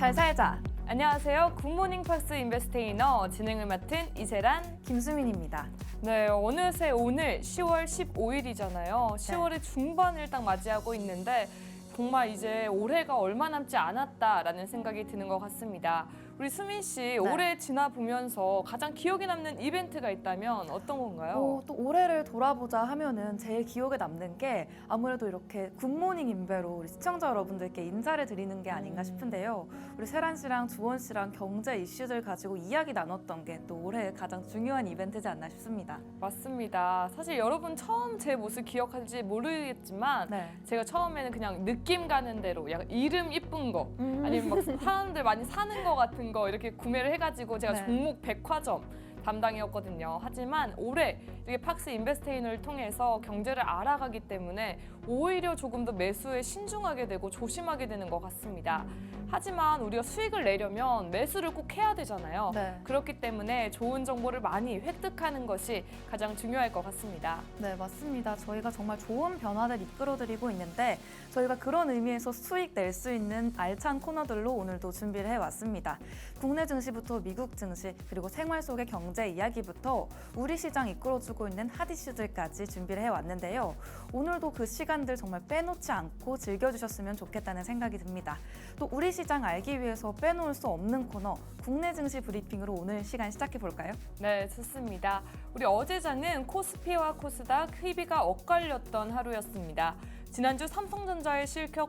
잘 살자. 안녕하세요. 굿모닝 팍스 인베스테이너 진행을 맡은 이세란 김수민입니다. 네, 어느새 오늘 10월 15일이잖아요. 10월의 중반을 딱 맞이하고 있는데 정말 이제 올해가 얼마 남지 않았다라는 생각이 드는 것 같습니다. 우리 수민 씨, 올해 지나보면서 가장 기억에 남는 이벤트가 있다면 어떤 건가요? 또 올해를 돌아보자 하면은 제일 기억에 남는 게 아무래도 이렇게 굿모닝 인베로 우리 시청자 여러분들께 인사를 드리는 게 아닌가 싶은데요. 우리 세란 씨랑 주원 씨랑 경제 이슈들 가지고 이야기 나눴던 게 또 올해 가장 중요한 이벤트지 않나 싶습니다. 맞습니다. 사실 여러분 처음 제 모습 기억할지 모르겠지만 제가 처음에는 그냥 느낌 가는 대로 약간 이름 이쁜 거 아니면 막 사람들 많이 사는 거 같은 거 이렇게 구매를 해가지고 제가 종목 백화점 담당이었거든요. 하지만 올해 이렇게 팍스 인베스테인을 통해서 경제를 알아가기 때문에 오히려 조금 더 매수에 신중하게 되고 조심하게 되는 것 같습니다. 하지만 우리가 수익을 내려면 매수를 꼭 해야 되잖아요. 그렇기 때문에 좋은 정보를 많이 획득하는 것이 가장 중요할 것 같습니다. 네, 맞습니다. 저희가 정말 좋은 변화를 이끌어드리고 있는데 저희가 그런 의미에서 수익 낼 수 있는 알찬 코너들로 오늘도 준비를 해왔습니다. 국내 증시부터 미국 증시 그리고 생활 속의 경제 이야기부터 우리 시장 이끌어주고 있는 핫 이슈들까지 준비를 해왔는데요. 오늘도 그 시간들 정말 빼놓지 않고 즐겨주셨으면 좋겠다는 생각이 듭니다. 또 우리 시장 알기 위해서 빼놓을 수 없는 코너 국내 증시 브리핑으로 오늘 시간 시작해 볼까요? 네, 좋습니다. 우리 어제장은 코스피와 코스닥 희비가 엇갈렸던 하루였습니다. 지난주 삼성전자의 실적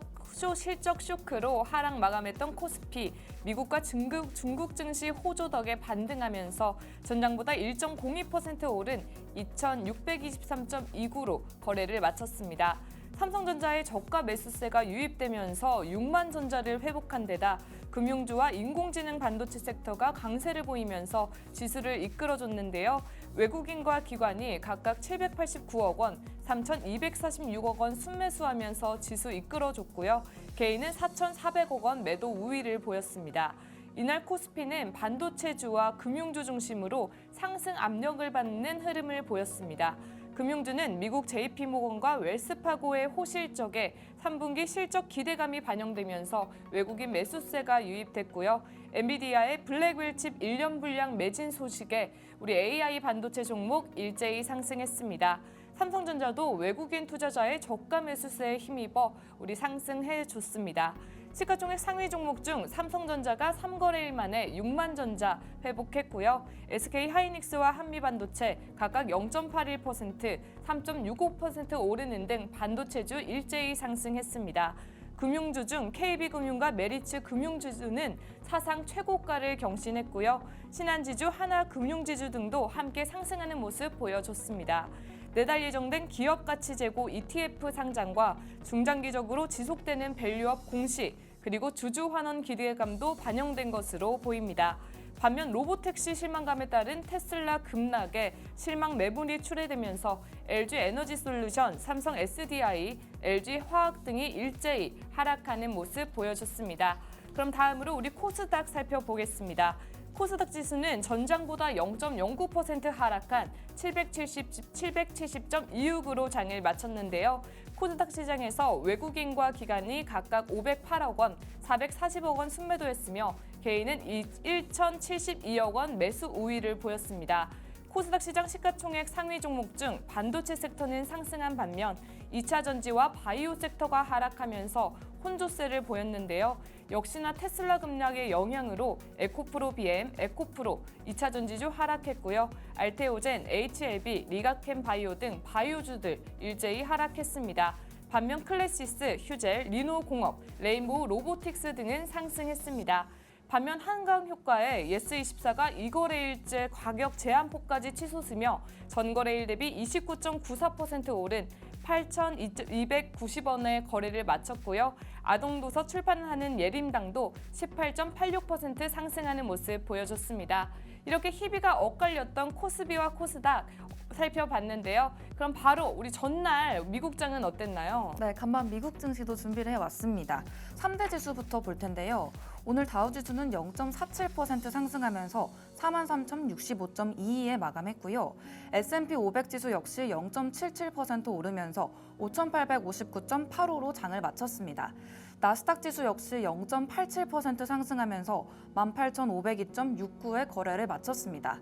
쇼크로 하락 마감했던 코스피, 미국과 중국 증시 호조 덕에 반등하면서 전장보다 1.02% 오른 2,623.29로 거래를 마쳤습니다. 삼성전자의 저가 매수세가 유입되면서 6만 전자를 회복한 데다 금융주와 인공지능 반도체 섹터가 강세를 보이면서 지수를 이끌어줬는데요. 외국인과 기관이 각각 789억 원, 3,246억 원 순매수하면서 지수 이끌어줬고요. 개인은 4,400억 원 매도 우위를 보였습니다. 이날 코스피는 반도체주와 금융주 중심으로 상승 압력을 받는 흐름을 보였습니다. 금융주는 미국 JP모건과 웰스파고의 호실적에 3분기 실적 기대감이 반영되면서 외국인 매수세가 유입됐고요. 엔비디아의 블랙윌 칩 1년 분량 매진 소식에 우리 AI 반도체 종목 일제히 상승했습니다. 삼성전자도 외국인 투자자의 저가 매수세에 힘입어 우리 상승해줬습니다. 시가총액 상위 종목 중 삼성전자가 3거래일 만에 6만 전자 회복했고요. SK하이닉스와 한미반도체 각각 0.81%, 3.65% 오르는 등 반도체주 일제히 상승했습니다. 금융주 중 KB금융과 메리츠 금융지주는 사상 최고가를 경신했고요. 신한지주, 하나금융지주 등도 함께 상승하는 모습 보여줬습니다. 내달 예정된 기업가치 재고 ETF 상장과 중장기적으로 지속되는 밸류업 공시, 그리고 주주 환원 기대감도 반영된 것으로 보입니다. 반면 로보택시 실망감에 따른 테슬라 급락에 실망 매물이 출회되면서 LG 에너지솔루션, 삼성 SDI, LG 화학 등이 일제히 하락하는 모습 보여줬습니다. 그럼 다음으로 우리 코스닥 살펴보겠습니다. 코스닥 지수는 전장보다 0.09% 하락한 770.26으로 장을 마쳤는데요. 코스닥 시장에서 외국인과 기관이 각각 508억 원, 440억 원 순매도했으며 개인은 1,072억 원 매수 우위를 보였습니다. 코스닥 시장 시가총액 상위 종목 중 반도체 섹터는 상승한 반면 2차 전지와 바이오 섹터가 하락하면서 혼조세를 보였는데요. 역시나 테슬라 급락의 영향으로 에코프로 BM, 에코프로, 2차 전지주 하락했고요. 알테오젠, HLB, 리가캠 바이오 등 바이오주들 일제히 하락했습니다. 반면 클래시스, 휴젤, 리노공업, 레인보우 로보틱스 등은 상승했습니다. 반면 한강효과의 예스24가 2거래일째 가격 제한폭까지 치솟으며 전거래일 대비 29.94% 오른 8,290원에 거래를 마쳤고요. 아동도서 출판하는 예림당도 18.86% 상승하는 모습 보여줬습니다. 이렇게 희비가 엇갈렸던 코스피와 코스닥, 살펴봤는데요. 그럼 바로 우리 전날 미국장은 어땠나요? 네, 간밤 미국 증시도 준비를 해왔습니다. 3대 지수부터 볼 텐데요. 오늘 다우지수는 0.47% 상승하면서 43,065.22에 마감했고요. S&P 500 지수 역시 0.77% 오르면서 5,859.85로 장을 마쳤습니다. 나스닥 지수 역시 0.87% 상승하면서 18,502.69에 거래를 마쳤습니다.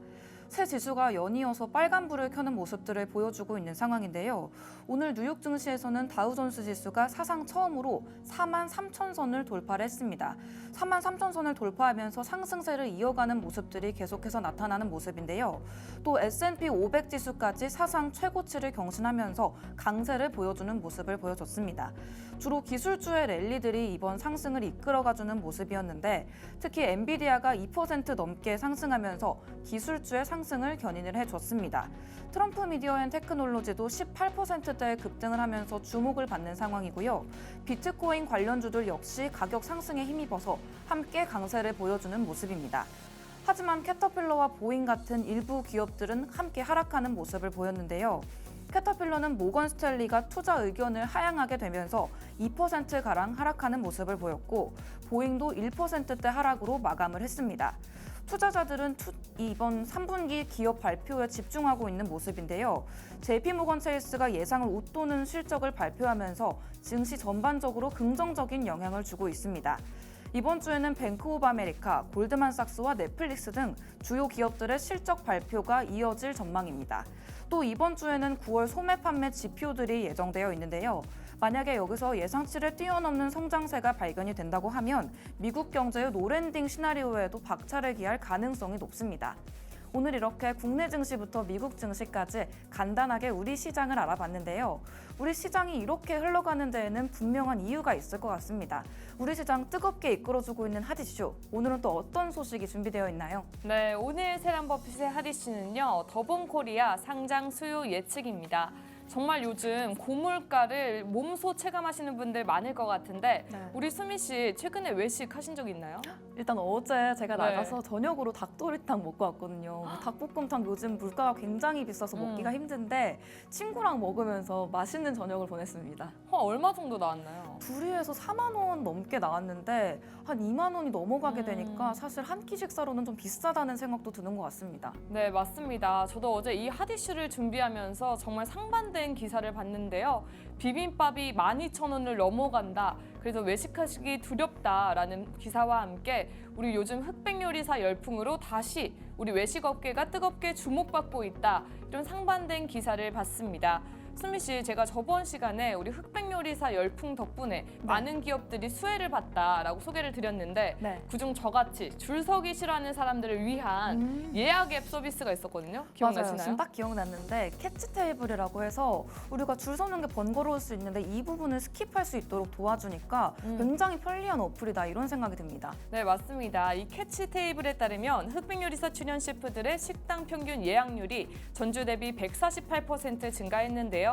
세 지수가 연이어서 빨간불을 켜는 모습들을 보여주고 있는 상황인데요. 오늘 뉴욕 증시에서는 다우존스 지수가 사상 처음으로 43,000선을 돌파를 했습니다. 43,000선을 돌파하면서 상승세를 이어가는 모습들이 계속해서 나타나는 모습인데요. 또 S&P 500 지수까지 사상 최고치를 경신하면서 강세를 보여주는 모습을 보여줬습니다. 주로 기술주의 랠리들이 이번 상승을 이끌어가주는 모습이었는데 특히 엔비디아가 2% 넘게 상승하면서 기술주의 상승을 견인을 해줬습니다. 트럼프 미디어 앤 테크놀로지도 18%대의 급등을 하면서 주목을 받는 상황이고요. 비트코인 관련주들 역시 가격 상승에 힘입어서 함께 강세를 보여주는 모습입니다. 하지만 캐터필러와 보잉 같은 일부 기업들은 함께 하락하는 모습을 보였는데요. 캐터필러는 모건 스탠리가 투자 의견을 하향하게 되면서 2%가량 하락하는 모습을 보였고 보잉도 1%대 하락으로 마감을 했습니다. 투자자들은 이번 3분기 기업 발표에 집중하고 있는 모습인데요. JP모건 체이스가 예상을 웃도는 실적을 발표하면서 증시 전반적으로 긍정적인 영향을 주고 있습니다. 이번 주에는 뱅크 오브 아메리카, 골드만삭스와 넷플릭스 등 주요 기업들의 실적 발표가 이어질 전망입니다. 또 이번 주에는 9월 소매 판매 지표들이 예정되어 있는데요. 만약에 여기서 예상치를 뛰어넘는 성장세가 발견이 된다고 하면 미국 경제의 노랜딩 시나리오에도 박차를 기할 가능성이 높습니다. 오늘 이렇게 국내 증시부터 미국 증시까지 간단하게 우리 시장을 알아봤는데요. 우리 시장이 이렇게 흘러가는 데에는 분명한 이유가 있을 것 같습니다. 우리 시장 뜨겁게 이끌어주고 있는 핫이슈, 오늘은 또 어떤 소식이 준비되어 있나요? 네, 오늘 세란버핏의 핫이슈는요. 더본코리아 상장 수요 예측입니다. 정말 요즘 고물가를 몸소 체감하시는 분들 많을 것 같은데 네. 우리 수미 씨 최근에 외식 하신 적 있나요? 일단 어제 제가 네. 나가서 저녁으로 닭도리탕 먹고 왔거든요. 닭볶음탕 요즘 물가가 굉장히 비싸서 먹기가 힘든데 친구랑 먹으면서 맛있는 저녁을 보냈습니다. 얼마 정도 나왔나요? 둘이 해서 4만 원 넘게 나왔는데 한 2만 원이 넘어가게 되니까 사실 한 끼 식사로는 좀 비싸다는 생각도 드는 것 같습니다. 네, 맞습니다. 저도 어제 이 핫이슈를 준비하면서 정말 상반된 기사를 봤는데요. 비빔밥이 12,000원을 넘어간다. 그래서 외식하시기 두렵다라는 기사와 함께 우리 요즘 흑백 요리사 열풍으로 다시 우리 외식업계가 뜨겁게 주목받고 있다. 이런 상반된 기사를 봤습니다. 수미 씨, 제가 저번 시간에 우리 흑백 요리사 열풍 덕분에 많은 기업들이 수혜를 봤다라고 소개를 드렸는데 그중 저같이 줄 서기 싫어하는 사람들을 위한 예약 앱 서비스가 있었거든요. 맞아요. 기억나시나요? 지금 딱 기억났는데 캐치 테이블이라고 해서 우리가 줄 서는 게 번거로울 수 있는데 이 부분을 스킵할 수 있도록 도와주니까 굉장히 편리한 어플이다 이런 생각이 듭니다. 네, 맞습니다. 이 캐치 테이블에 따르면 흑백 요리사 출연 셰프들의 식당 평균 예약률이 전주 대비 148% 증가했는데요.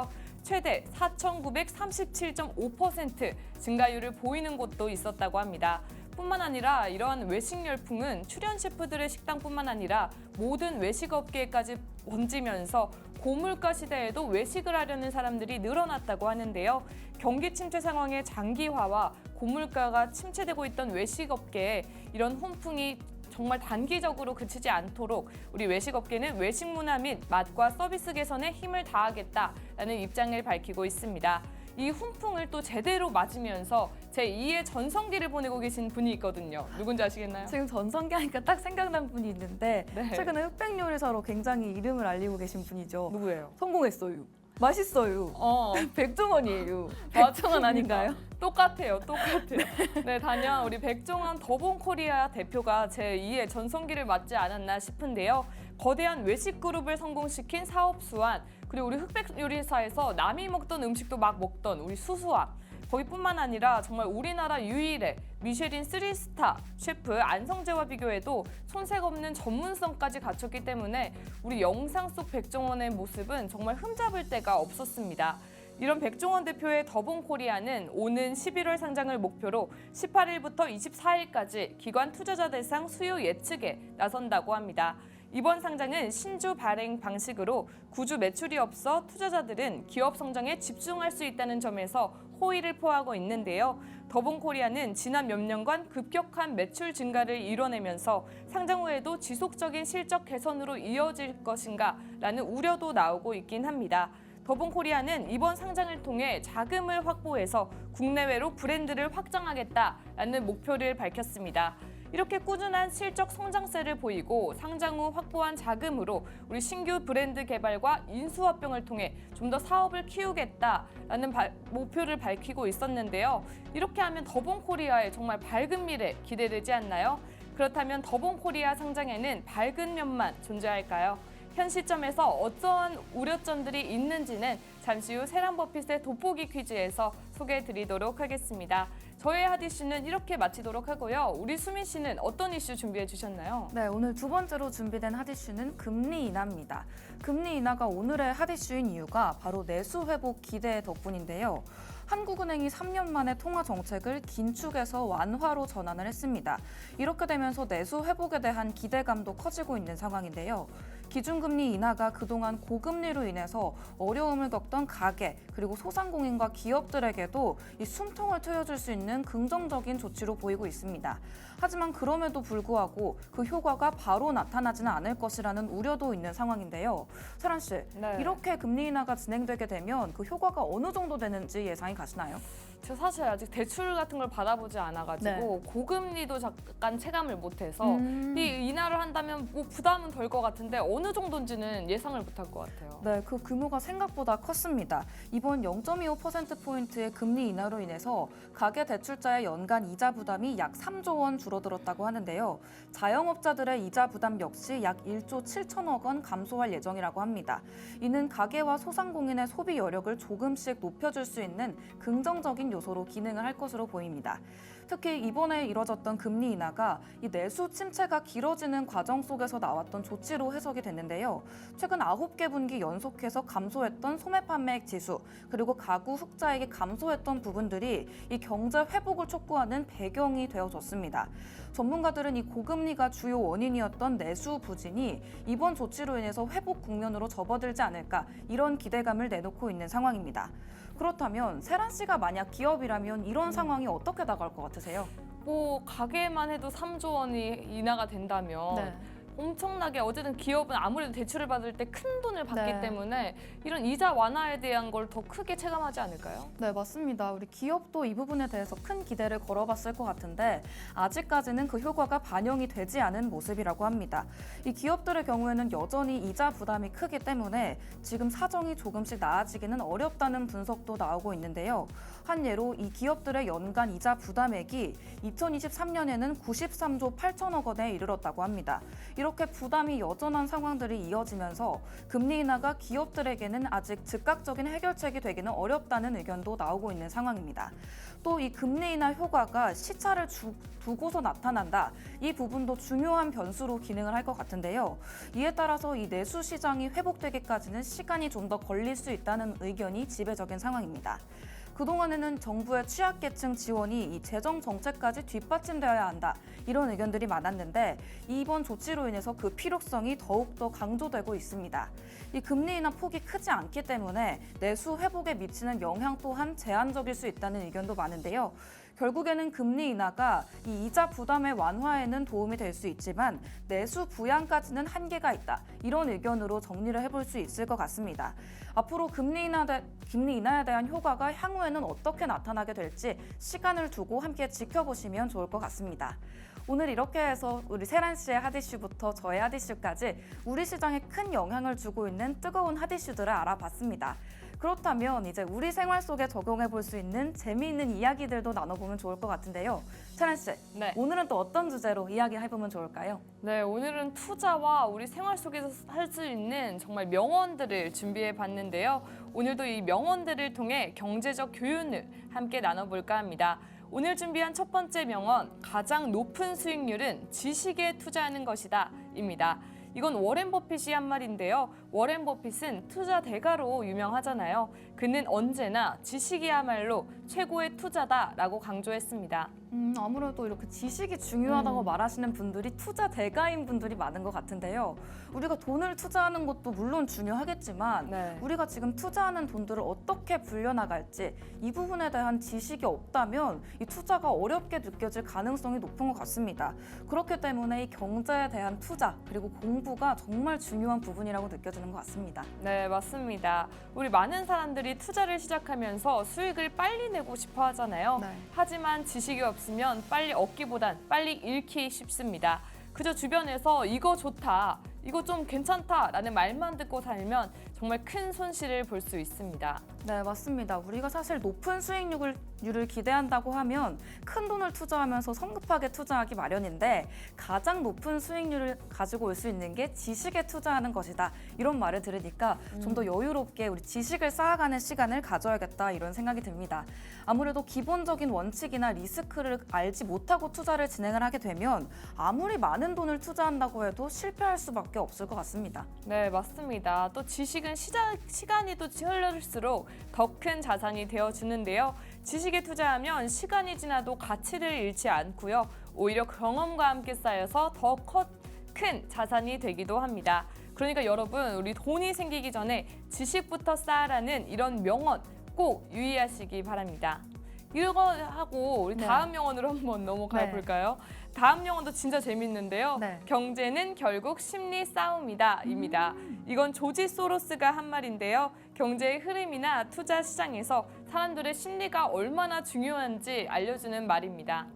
최대 4,937.5% 증가율을 보이는 곳도 있었다고 합니다. 뿐만 아니라 이러한 외식 열풍은 출연 셰프들의 식당뿐만 아니라 모든 외식업계까지 번지면서 고물가 시대에도 외식을 하려는 사람들이 늘어났다고 하는데요. 경기 침체 상황의 장기화와 고물가가 침체되고 있던 외식업계에 이런 훈풍이 정말 단기적으로 그치지 않도록 우리 외식업계는 외식 문화 및 맛과 서비스 개선에 힘을 다하겠다라는 입장을 밝히고 있습니다. 이 훈풍을 또 제대로 맞으면서 제2의 전성기를 보내고 계신 분이 있거든요. 누군지 아시겠나요? 지금 전성기 하니까 딱 생각난 분이 있는데 네. 최근에 흑백 요리사로 굉장히 이름을 알리고 계신 분이죠. 누구예요? 성공했어요. 맛있어요. 백종원이에요. 백종원 아닌가요? 똑같아요. 네, 단연 우리 백종원 더본코리아 대표가 제2의 전성기를 맞지 않았나 싶은데요. 거대한 외식 그룹을 성공시킨 사업 수완, 그리고 우리 흑백 요리사에서 남이 먹던 음식도 막 먹던 우리 수수함, 거기뿐만 아니라 정말 우리나라 유일의 미쉐린 3스타 셰프 안성재와 비교해도 손색 없는 전문성까지 갖췄기 때문에 우리 영상 속 백종원의 모습은 정말 흠잡을 데가 없었습니다. 이런 백종원 대표의 더본코리아는 오는 11월 상장을 목표로 18일부터 24일까지 기관 투자자 대상 수요 예측에 나선다고 합니다. 이번 상장은 신주 발행 방식으로 구주 매출이 없어 투자자들은 기업 성장에 집중할 수 있다는 점에서 호의를 표하고 있는데요. 더본코리아는 지난 몇 년간 급격한 매출 증가를 이뤄내면서 상장 후에도 지속적인 실적 개선으로 이어질 것인가라는 우려도 나오고 있긴 합니다. 더본코리아는 이번 상장을 통해 자금을 확보해서 국내외로 브랜드를 확장하겠다라는 목표를 밝혔습니다. 이렇게 꾸준한 실적 성장세를 보이고 상장 후 확보한 자금으로 우리 신규 브랜드 개발과 인수합병을 통해 좀 더 사업을 키우겠다라는 목표를 밝히고 있었는데요. 이렇게 하면 더본코리아의 정말 밝은 미래 기대되지 않나요? 그렇다면 더본코리아 상장에는 밝은 면만 존재할까요? 현 시점에서 어떠한 우려점들이 있는지는 잠시 후 세란버핏의 돋보기 퀴즈에서 소개해드리도록 하겠습니다. 저의 핫이슈는 이렇게 마치도록 하고요. 우리 수민 씨는 어떤 이슈 준비해 주셨나요? 네, 오늘 두 번째로 준비된 핫이슈는 금리 인하입니다. 금리 인하가 오늘의 핫이슈인 이유가 바로 내수 회복 기대 덕분인데요. 한국은행이 3년 만에 통화 정책을 긴축에서 완화로 전환을 했습니다. 이렇게 되면서 내수 회복에 대한 기대감도 커지고 있는 상황인데요. 기준금리 인하가 그동안 고금리로 인해서 어려움을 겪던 가계 그리고 소상공인과 기업들에게도 이 숨통을 트여줄 수 있는 긍정적인 조치로 보이고 있습니다. 하지만 그럼에도 불구하고 그 효과가 바로 나타나지는 않을 것이라는 우려도 있는 상황인데요. 세란 씨, 네. 이렇게 금리 인하가 진행되게 되면 그 효과가 어느 정도 되는지 예상이 가시나요? 저 사실 아직 대출 같은 걸 받아보지 않아가지고 고금리도 잠깐 체감을 못해서 이 인하를 한다면 뭐 부담은 덜 것 같은데 어느 정도인지는 예상을 못할 것 같아요. 네, 그 규모가 생각보다 컸습니다. 이번 0.25%포인트의 금리 인하로 인해서 가계 대출자의 연간 이자 부담이 약 3조 원 줄어들었다고 하는데요. 자영업자들의 이자 부담 역시 약 1조 7천억 원 감소할 예정이라고 합니다. 이는 가계와 소상공인의 소비 여력을 조금씩 높여줄 수 있는 긍정적인 요소로 기능을 할 것으로 보입니다. 특히 이번에 이뤄졌던 금리 인하가 이 내수 침체가 길어지는 과정 속에서 나왔던 조치로 해석이 됐는데요. 최근 9개 분기 연속해서 감소했던 소매 판매액 지수 그리고 가구 흑자액이 감소했던 부분들이 이 경제 회복을 촉구하는 배경이 되어졌습니다. 전문가들은 이 고금리가 주요 원인이었던 내수 부진이 이번 조치로 인해서 회복 국면으로 접어들지 않을까 이런 기대감을 내놓고 있는 상황입니다. 그렇다면 세란 씨가 만약 기업이라면 이런 상황이 어떻게 나갈 것 같으세요? 뭐 가게만 해도 3조 원이 인하가 된다면 엄청나게 어쨌든 기업은 아무래도 대출을 받을 때 큰 돈을 받기 네. 때문에 이런 이자 완화에 대한 걸 더 크게 체감하지 않을까요? 네, 맞습니다. 우리 기업도 이 부분에 대해서 큰 기대를 걸어봤을 것 같은데 아직까지는 그 효과가 반영이 되지 않은 모습이라고 합니다. 이 기업들의 경우에는 여전히 이자 부담이 크기 때문에 지금 사정이 조금씩 나아지기는 어렵다는 분석도 나오고 있는데요. 한 예로 이 기업들의 연간 이자 부담액이 2023년에는 93조 8천억 원에 이르렀다고 합니다. 이렇게 부담이 여전한 상황들이 이어지면서 금리 인하가 기업들에게는 아직 즉각적인 해결책이 되기는 어렵다는 의견도 나오고 있는 상황입니다. 또 이 금리 인하 효과가 시차를 두고서 나타난다. 이 부분도 중요한 변수로 기능을 할 것 같은데요. 이에 따라서 이 내수 시장이 회복되기까지는 시간이 좀 더 걸릴 수 있다는 의견이 지배적인 상황입니다. 그동안에는 정부의 취약계층 지원이 이 재정 정책까지 뒷받침되어야 한다. 이런 의견들이 많았는데 이번 조치로 인해서 그 필요성이 더욱더 강조되고 있습니다. 이 금리 인하 폭이 크지 않기 때문에 내수 회복에 미치는 영향 또한 제한적일 수 있다는 의견도 많은데요. 결국에는 금리 인하가 이 이자 부담의 완화에는 도움이 될 수 있지만 내수 부양까지는 한계가 있다. 이런 의견으로 정리를 해볼 수 있을 것 같습니다. 앞으로 금리 인하에 대한 효과가 향후에는 어떻게 나타나게 될지 시간을 두고 함께 지켜보시면 좋을 것 같습니다. 오늘 이렇게 해서 우리 세란 씨의 핫이슈부터 저의 핫이슈까지 우리 시장에 큰 영향을 주고 있는 뜨거운 핫이슈들을 알아봤습니다. 그렇다면 이제 우리 생활 속에 적용해 볼 수 있는 재미있는 이야기들도 나눠보면 좋을 것 같은데요. 세란 씨, 네. 오늘은 또 어떤 주제로 이야기해보면 좋을까요? 네, 오늘은 투자와 우리 생활 속에서 할 수 있는 정말 명언들을 준비해 봤는데요. 오늘도 이 명언들을 통해 경제적 교훈을 함께 나눠볼까 합니다. 오늘 준비한 첫 번째 명언, 가장 높은 수익률은 지식에 투자하는 것이다 입니다. 이건 워렌 버핏이 한 말인데요. 워렌 버핏은 투자 대가로 유명하잖아요. 그는 언제나 지식이야말로 최고의 투자다라고 강조했습니다. 아무래도 이렇게 지식이 중요하다고 말하시는 분들이 투자 대가인 분들이 많은 것 같은데요. 우리가 돈을 투자하는 것도 물론 중요하겠지만 네. 우리가 지금 투자하는 돈들을 어떻게 불려나갈지 이 부분에 대한 지식이 없다면 이 투자가 어렵게 느껴질 가능성이 높은 것 같습니다. 그렇기 때문에 이 경제에 대한 투자 그리고 공부가 정말 중요한 부분이라고 느껴지는 것 같습니다. 네, 맞습니다. 우리 많은 사람들이 투자를 시작하면서 수익을 빨리 내고 싶어 하잖아요. 네. 하지만 지식이 없으면 빨리 얻기보단 빨리 잃기 쉽습니다. 그저 주변에서 이거 좋다, 이거 좀 괜찮다라는 말만 듣고 살면 정말 큰 손실을 볼 수 있습니다. 네, 맞습니다. 우리가 사실 높은 수익률을 기대한다고 하면 큰 돈을 투자하면서 성급하게 투자하기 마련인데 가장 높은 수익률을 가지고 올 수 있는 게 지식에 투자하는 것이다. 이런 말을 들으니까 좀 더 여유롭게 우리 지식을 쌓아가는 시간을 가져야겠다 이런 생각이 듭니다. 아무래도 기본적인 원칙이나 리스크를 알지 못하고 투자를 진행을 하게 되면 아무리 많은 돈을 투자한다고 해도 실패할 수밖에 없을 것 같습니다. 네, 맞습니다. 또 지식은 시간이 또 흐를수록 더 큰 자산이 되어주는데요. 지식에 투자하면 시간이 지나도 가치를 잃지 않고요. 오히려 경험과 함께 쌓여서 더 큰 자산이 되기도 합니다. 그러니까 여러분, 우리 돈이 생기기 전에 지식부터 쌓아라는 이런 명언 꼭 유의하시기 바랍니다. 이거 하고 우리 네. 다음 명언으로 한번 넘어가 네. 볼까요? 다음 명언도 진짜 재밌는데요. 네. 경제는 결국 심리 싸움이다입니다. 이건 조지 소로스가 한 말인데요. 경제의 흐름이나 투자 시장에서 사람들의 심리가 얼마나 중요한지 알려주는 말입니다.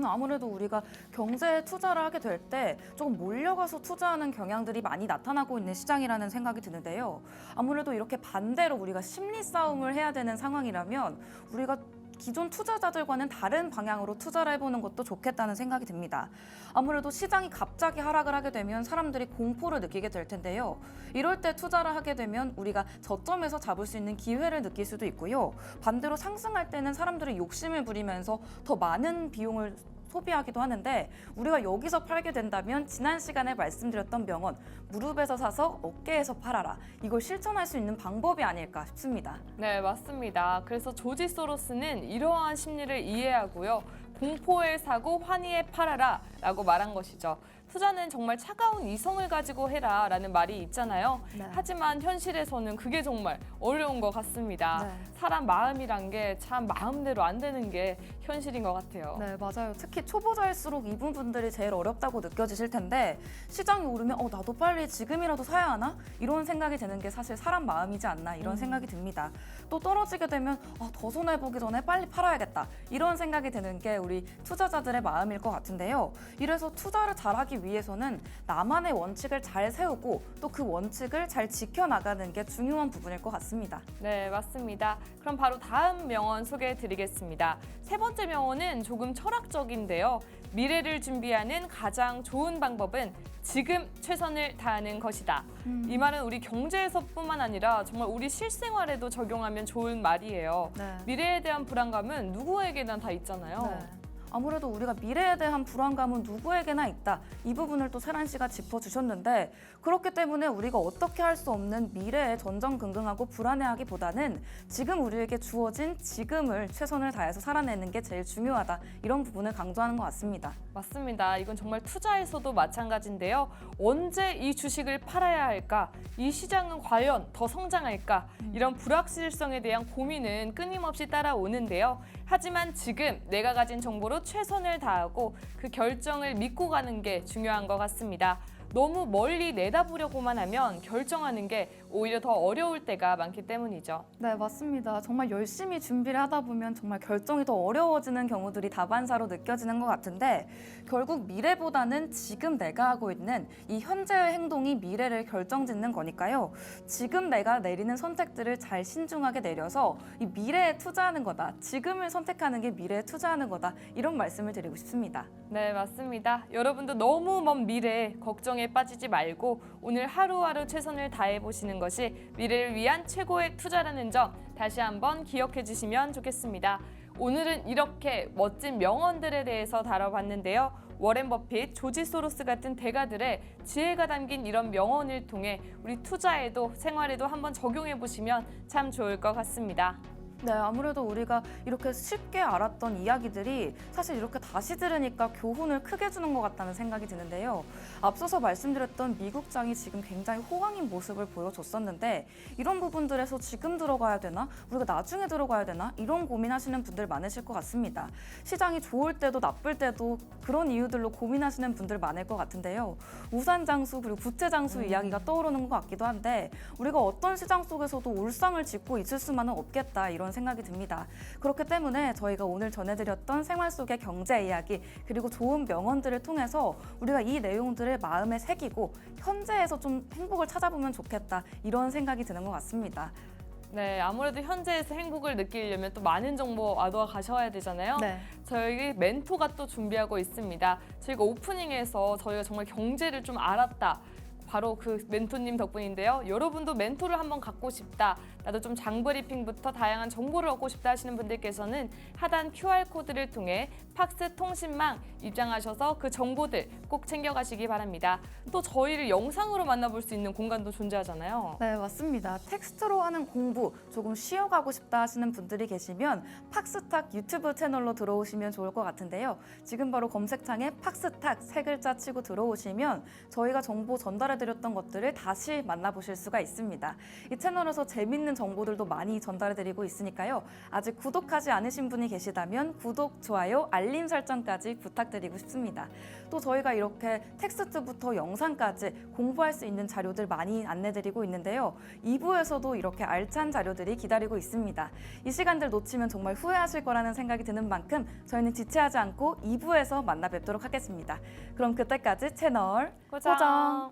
아무래도 우리가 경제에 투자를 하게 될 때 조금 몰려가서 투자하는 경향들이 많이 나타나고 있는 시장이라는 생각이 드는데요. 아무래도 이렇게 반대로 우리가 심리 싸움을 해야 되는 상황이라면 우리가 기존 투자자들과는 다른 방향으로 투자를 해보는 것도 좋겠다는 생각이 듭니다. 아무래도 시장이 갑자기 하락을 하게 되면 사람들이 공포를 느끼게 될 텐데요. 이럴 때 투자를 하게 되면 우리가 저점에서 잡을 수 있는 기회를 느낄 수도 있고요. 반대로 상승할 때는 사람들이 욕심을 부리면서 더 많은 비용을 소비하기도 하는데 우리가 여기서 팔게 된다면 지난 시간에 말씀드렸던 명언 무릎에서 사서 어깨에서 팔아라 이걸 실천할 수 있는 방법이 아닐까 싶습니다. 네, 맞습니다. 그래서 조지 소로스는 이러한 심리를 이해하고요. 공포에 사고 환희에 팔아라 라고 말한 것이죠. 투자는 정말 차가운 이성을 가지고 해라 라는 말이 있잖아요. 네. 하지만 현실에서는 그게 정말 어려운 것 같습니다. 네. 사람 마음이란 게 참 마음대로 안 되는 게 현실인 것 같아요. 네, 맞아요. 특히 초보자일수록 이 부분들이 제일 어렵다고 느껴지실 텐데 시장이 오르면 나도 빨리 지금이라도 사야 하나? 이런 생각이 드는 게 사실 사람 마음이지 않나 이런 생각이 듭니다. 또 떨어지게 되면 더 손해보기 전에 빨리 팔아야겠다 이런 생각이 드는 게 우리 투자자들의 마음일 것 같은데요. 이래서 투자를 잘하기 위해서는 나만의 원칙을 잘 세우고 또 그 원칙을 잘 지켜나가는 게 중요한 부분일 것 같습니다. 네, 맞습니다. 그럼 바로 다음 명언 소개해 드리겠습니다. 세 번째 명언은 조금 철학적인데요. 미래를 준비하는 가장 좋은 방법은 지금 최선을 다하는 것이다. 이 말은 우리 경제에서뿐만 아니라 정말 우리 실생활에도 적용하면 좋은 말이에요. 네. 미래에 대한 불안감은 누구에게나 다 있잖아요. 네. 아무래도 우리가 미래에 대한 불안감은 누구에게나 있다. 이 부분을 또 세란 씨가 짚어주셨는데 그렇기 때문에 우리가 어떻게 할 수 없는 미래에 전전긍긍하고 불안해하기보다는 지금 우리에게 주어진 지금을 최선을 다해서 살아내는 게 제일 중요하다. 이런 부분을 강조하는 것 같습니다. 맞습니다. 이건 정말 투자에서도 마찬가지인데요. 언제 이 주식을 팔아야 할까? 이 시장은 과연 더 성장할까? 이런 불확실성에 대한 고민은 끊임없이 따라오는데요. 하지만 지금 내가 가진 정보로 최선을 다하고 그 결정을 믿고 가는 게 중요한 것 같습니다. 너무 멀리 내다보려고만 하면 결정하는 게 오히려 더 어려울 때가 많기 때문이죠. 네, 맞습니다. 정말 열심히 준비를 하다 보면 정말 결정이 더 어려워지는 경우들이 다반사로 느껴지는 것 같은데 결국 미래보다는 지금 내가 하고 있는 이 현재의 행동이 미래를 결정짓는 거니까요. 지금 내가 내리는 선택들을 잘 신중하게 내려서 이 미래에 투자하는 거다. 지금을 선택하는 게 미래에 투자하는 거다. 이런 말씀을 드리고 싶습니다. 네, 맞습니다. 여러분도 너무 먼 미래에 걱정에 빠지지 말고 오늘 하루하루 최선을 다해 보시는 것이 미래를 위한 최고의 투자라는 점 다시 한번 기억해 주시면 좋겠습니다. 오늘은 이렇게 멋진 명언들에 대해서 다뤄봤는데요. 워렌 버핏, 조지 소로스 같은 대가들의 지혜가 담긴 이런 명언을 통해 우리 투자에도 생활에도 한번 적용해 보시면 참 좋을 것 같습니다. 네, 아무래도 우리가 이렇게 쉽게 알았던 이야기들이 사실 이렇게 다시 들으니까 교훈을 크게 주는 것 같다는 생각이 드는데요. 앞서서 말씀드렸던 미국장이 지금 굉장히 호황인 모습을 보여줬었는데 이런 부분들에서 지금 들어가야 되나? 우리가 나중에 들어가야 되나? 이런 고민하시는 분들 많으실 것 같습니다. 시장이 좋을 때도 나쁠 때도 그런 이유들로 고민하시는 분들 많을 것 같은데요. 우산 장수 그리고 부채 장수 이야기가 떠오르는 것 같기도 한데 우리가 어떤 시장 속에서도 울상을 짓고 있을 수만은 없겠다 이런 생각이 듭니다. 그렇기 때문에 저희가 오늘 전해드렸던 생활 속의 경제 이야기 그리고 좋은 명언들을 통해서 우리가 이 내용들을 마음에 새기고 현재에서 좀 행복을 찾아보면 좋겠다 이런 생각이 드는 것 같습니다. 네, 아무래도 현재에서 행복을 느끼려면 또 많은 정보 얻어 가셔야 되잖아요. 네. 저희 멘토가 또 준비하고 있습니다. 저희가 오프닝에서 저희가 정말 경제를 좀 알았다. 바로 그 멘토님 덕분인데요. 여러분도 멘토를 한번 갖고 싶다. 나도 좀 장브리핑부터 다양한 정보를 얻고 싶다 하시는 분들께서는 하단 QR코드를 통해 팍스 통신망 입장하셔서 그 정보들 꼭 챙겨가시기 바랍니다. 또 저희를 영상으로 만나볼 수 있는 공간도 존재하잖아요. 네, 맞습니다. 텍스트로 하는 공부 조금 쉬어가고 싶다 하시는 분들이 계시면 팍스탁 유튜브 채널로 들어오시면 좋을 것 같은데요. 지금 바로 검색창에 팍스탁 세 글자 치고 들어오시면 저희가 정보 전달해드렸던 것들을 다시 만나보실 수가 있습니다. 이 채널에서 재밌는 정보들도 많이 전달해드리고 있으니까요. 아직 구독하지 않으신 분이 계시다면 구독, 좋아요, 알림 설정까지 부탁드리고 싶습니다. 또 저희가 이렇게 텍스트부터 영상까지 공부할 수 있는 자료들 많이 안내드리고 있는데요. 2부에서도 이렇게 알찬 자료들이 기다리고 있습니다. 이 시간들 놓치면 정말 후회하실 거라는 생각이 드는 만큼 저희는 지체하지 않고 2부에서 만나 뵙도록 하겠습니다. 그럼 그때까지 채널 고정!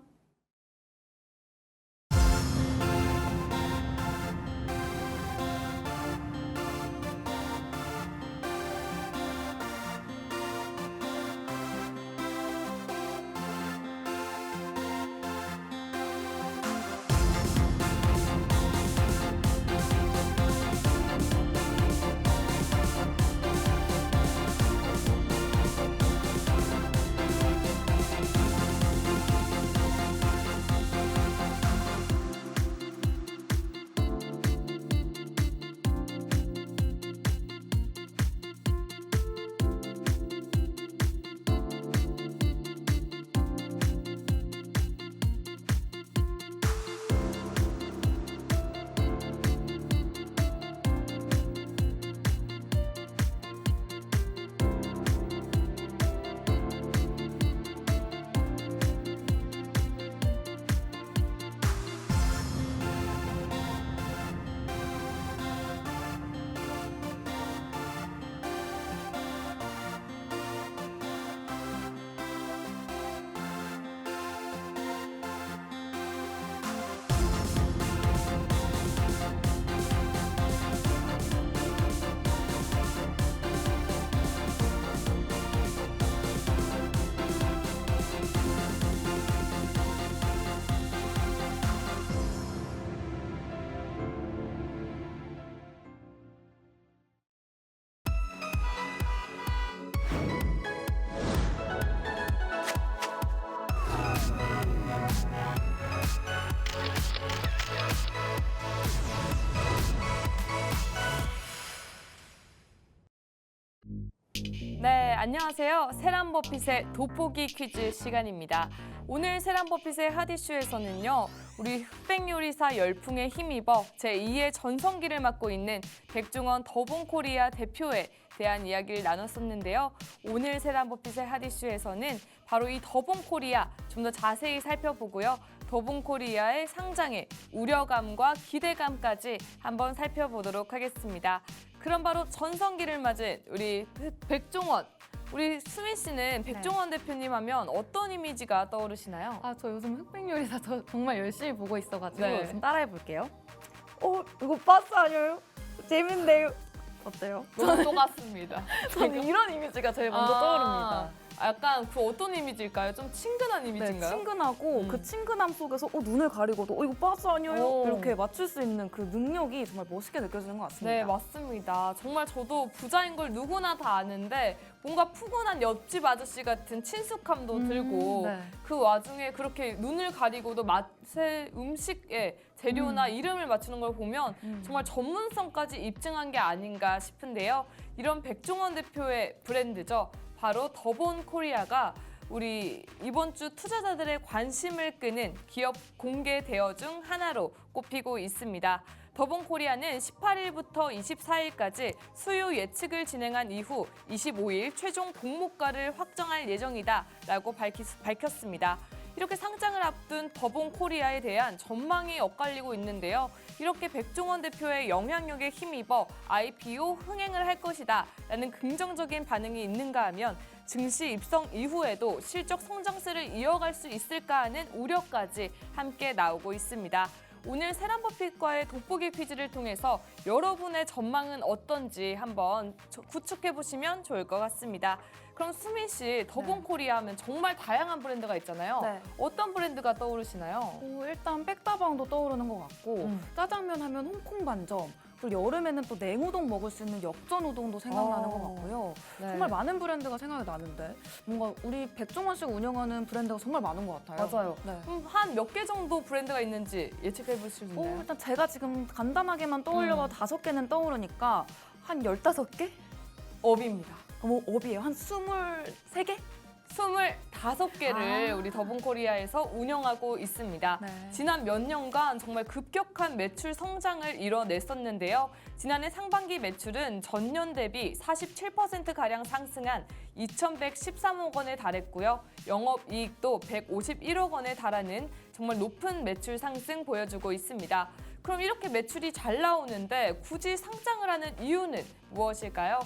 네, 안녕하세요. 세란버핏의 돋보기 퀴즈 시간입니다. 오늘 세란버핏의 핫이슈에서는요. 우리 흑백요리사 열풍에 힘입어 제2의 전성기를 맡고 있는 백종원 더본코리아 대표에 대한 이야기를 나눴었는데요. 오늘 세란버핏의 핫이슈에서는 바로 이 더본코리아 좀 더 자세히 살펴보고요. 더본코리아의 상장에 우려감과 기대감까지 한번 살펴보도록 하겠습니다. 그럼 바로 전성기를 맞은 우리 백종원, 우리 수민 씨는 백종원 대표님 하면 어떤 이미지가 떠오르시나요? 아, 저 요즘 흑백요리사 정말 열심히 보고 있어가지고 네. 좀 따라해볼게요. 이거 버스 아니에요? 재밌네요. 어때요? 너무 똑같습니다. 저는 이런 이미지가 제일 먼저 떠오릅니다. 약간 그 어떤 이미지일까요? 좀 친근한 네, 이미지인가요? 친근하고 그 친근함 속에서 눈을 가리고도 이거 빠스 아니에요? 오. 이렇게 맞출 수 있는 그 능력이 정말 멋있게 느껴지는 것 같습니다. 네, 맞습니다. 정말 저도 부자인 걸 누구나 다 아는데 뭔가 푸근한 옆집 아저씨 같은 친숙함도 들고 네. 그 와중에 그렇게 눈을 가리고도 맛의 음식의 재료나 이름을 맞추는 걸 보면 정말 전문성까지 입증한 게 아닌가 싶은데요. 이런 백종원 대표의 브랜드죠. 바로 더본 코리아가 우리 이번 주 투자자들의 관심을 끄는 기업 공개 대여 중 하나로 꼽히고 있습니다. 더본 코리아는 18일부터 24일까지 수요 예측을 진행한 이후 25일 최종 공모가를 확정할 예정이다라고 밝혔습니다. 이렇게 상장을 앞둔 더본 코리아에 대한 전망이 엇갈리고 있는데요. 이렇게 백종원 대표의 영향력에 힘입어 IPO 흥행을 할 것이다 라는 긍정적인 반응이 있는가 하면 증시 입성 이후에도 실적 성장세를 이어갈 수 있을까 하는 우려까지 함께 나오고 있습니다. 오늘 세란버핏과의 돋보기 퀴즈를 통해서 여러분의 전망은 어떤지 한번 구축해 보시면 좋을 것 같습니다. 그럼 수민 씨, 더본 코리아 하면 정말 다양한 브랜드가 있잖아요. 네. 어떤 브랜드가 떠오르시나요? 일단 백다방도 떠오르는 것 같고 짜장면 하면 홍콩 반점, 그리고 여름에는 또 냉우동 먹을 수 있는 역전 우동도 생각나는 것 같고요. 네. 정말 많은 브랜드가 생각이 나는데 뭔가 우리 백종원 씨가 운영하는 브랜드가 정말 많은 것 같아요. 맞아요. 네. 그럼 한 몇 개 정도 브랜드가 있는지 예측해 볼 수 있나요? 일단 제가 지금 간단하게만 떠올려봐도 5개는 떠오르니까 한 15개? 업입니다. 업이에요. 한 23개? 25개를 아. 우리 더본코리아에서 운영하고 있습니다. 네. 지난 몇 년간 정말 급격한 매출 성장을 이뤄냈었는데요. 지난해 상반기 매출은 전년 대비 47%가량 상승한 2,113억 원에 달했고요. 영업이익도 151억 원에 달하는 정말 높은 매출 상승 보여주고 있습니다. 그럼 이렇게 매출이 잘 나오는데 굳이 상장을 하는 이유는 무엇일까요?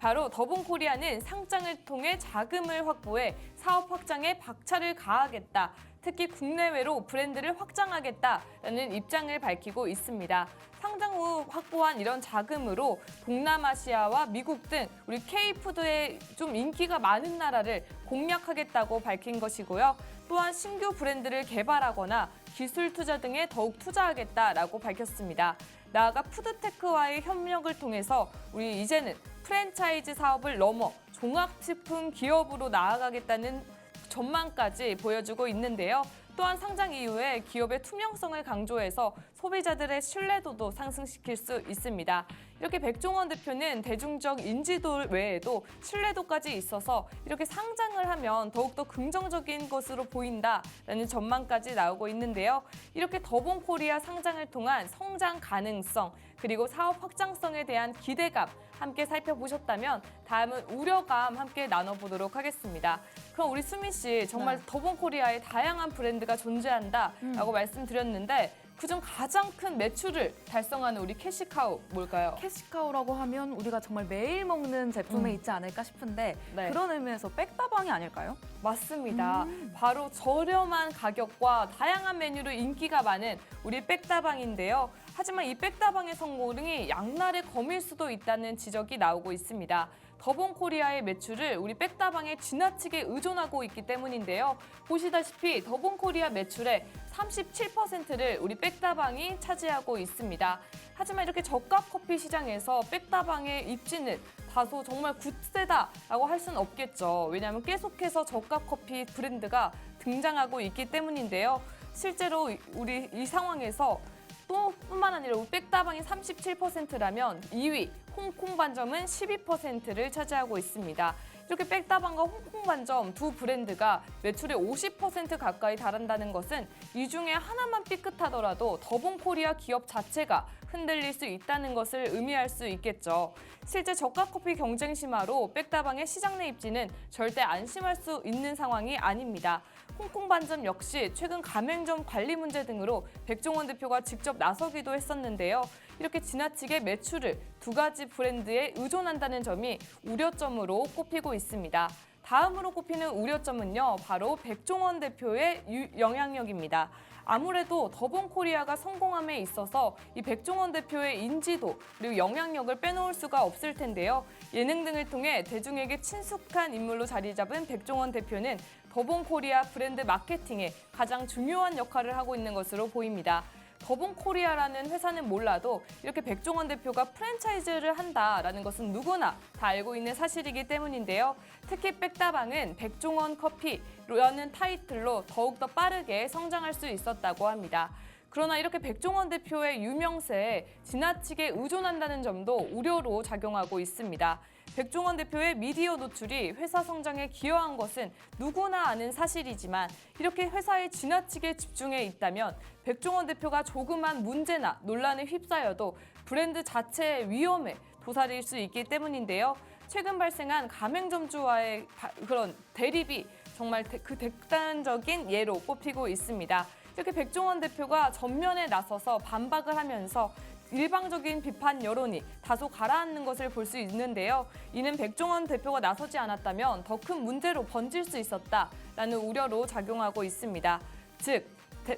바로 더본코리아는 상장을 통해 자금을 확보해 사업 확장에 박차를 가하겠다. 특히 국내외로 브랜드를 확장하겠다라는 입장을 밝히고 있습니다. 상장 후 확보한 이런 자금으로 동남아시아와 미국 등 우리 K푸드에 좀 인기가 많은 나라를 공략하겠다고 밝힌 것이고요. 또한 신규 브랜드를 개발하거나 기술 투자 등에 더욱 투자하겠다라고 밝혔습니다. 나아가 푸드테크와의 협력을 통해서 우리 이제는 프랜차이즈 사업을 넘어 종합식품 기업으로 나아가겠다는 전망까지 보여주고 있는데요. 또한 상장 이후에 기업의 투명성을 강조해서 소비자들의 신뢰도도 상승시킬 수 있습니다. 이렇게 백종원 대표는 대중적 인지도 외에도 신뢰도까지 있어서 이렇게 상장을 하면 더욱더 긍정적인 것으로 보인다라는 전망까지 나오고 있는데요. 이렇게 더본코리아 상장을 통한 성장 가능성 그리고 사업 확장성에 대한 기대감 함께 살펴보셨다면 다음은 우려감 함께 나눠보도록 하겠습니다. 그럼 우리 수민 씨 정말 네. 더본코리아에 다양한 브랜드가 존재한다라고 말씀드렸는데 그중 가장 큰 매출을 달성하는 우리 캐시카우 뭘까요? 캐시카우라고 하면 우리가 정말 매일 먹는 제품에 있지 않을까 싶은데 네. 그런 의미에서 백다방이 아닐까요? 맞습니다. 바로 저렴한 가격과 다양한 메뉴로 인기가 많은 우리 백다방인데요. 하지만 이 백다방의 성공이 양날의 검일 수도 있다는 지적이 나오고 있습니다. 더본코리아의 매출을 우리 백다방에 지나치게 의존하고 있기 때문인데요. 보시다시피 더본코리아 매출의 37%를 우리 백다방이 차지하고 있습니다. 하지만 이렇게 저가 커피 시장에서 백다방의 입지는 다소 정말 굳세다라고 할 수는 없겠죠. 왜냐하면 계속해서 저가 커피 브랜드가 등장하고 있기 때문인데요. 실제로 우리 이 상황에서 또 뿐만 아니라 우리 백다방이 37%라면 2위 홍콩 반점은 12%를 차지하고 있습니다. 이렇게 백다방과 홍콩 반점 두 브랜드가 매출의 50% 가까이 달한다는 것은 이 중에 하나만 삐끗하더라도 더본코리아 기업 자체가 흔들릴 수 있다는 것을 의미할 수 있겠죠. 실제 저가 커피 경쟁 심화로 백다방의 시장 내 입지는 절대 안심할 수 있는 상황이 아닙니다. 홍콩 반점 역시 최근 가맹점 관리 문제 등으로 백종원 대표가 직접 나서기도 했었는데요. 이렇게 지나치게 매출을 두 가지 브랜드에 의존한다는 점이 우려점으로 꼽히고 있습니다. 다음으로 꼽히는 우려점은요, 바로 백종원 대표의 영향력입니다. 아무래도 더본코리아가 성공함에 있어서 이 백종원 대표의 인지도 그리고 영향력을 빼놓을 수가 없을 텐데요. 예능 등을 통해 대중에게 친숙한 인물로 자리 잡은 백종원 대표는 더본코리아 브랜드 마케팅에 가장 중요한 역할을 하고 있는 것으로 보입니다. 더본코리아라는 회사는 몰라도 이렇게 백종원 대표가 프랜차이즈를 한다라는 것은 누구나 다 알고 있는 사실이기 때문인데요. 특히 백다방은 백종원 커피라는 타이틀로 더욱더 빠르게 성장할 수 있었다고 합니다. 그러나 이렇게 백종원 대표의 유명세에 지나치게 의존한다는 점도 우려로 작용하고 있습니다. 백종원 대표의 미디어 노출이 회사 성장에 기여한 것은 누구나 아는 사실이지만 이렇게 회사에 지나치게 집중해 있다면 백종원 대표가 조그만 문제나 논란에 휩싸여도 브랜드 자체의 위험에 도사릴 수 있기 때문인데요. 최근 발생한 가맹점주와의 그런 대립이 정말 그 극단적인 예로 꼽히고 있습니다. 이렇게 백종원 대표가 전면에 나서서 반박을 하면서 일방적인 비판 여론이 다소 가라앉는 것을 볼 수 있는데요. 이는 백종원 대표가 나서지 않았다면 더 큰 문제로 번질 수 있었다라는 우려로 작용하고 있습니다. 즉,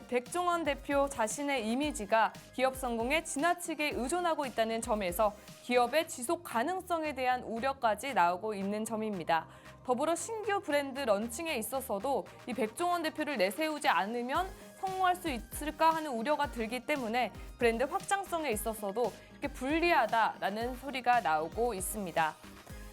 백종원 대표 자신의 이미지가 기업 성공에 지나치게 의존하고 있다는 점에서 기업의 지속 가능성에 대한 우려까지 나오고 있는 점입니다. 더불어 신규 브랜드 런칭에 있어서도 이 백종원 대표를 내세우지 않으면 성공할 수 있을까 하는 우려가 들기 때문에 브랜드 확장성에 있어서도 이렇게 불리하다라는 소리가 나오고 있습니다.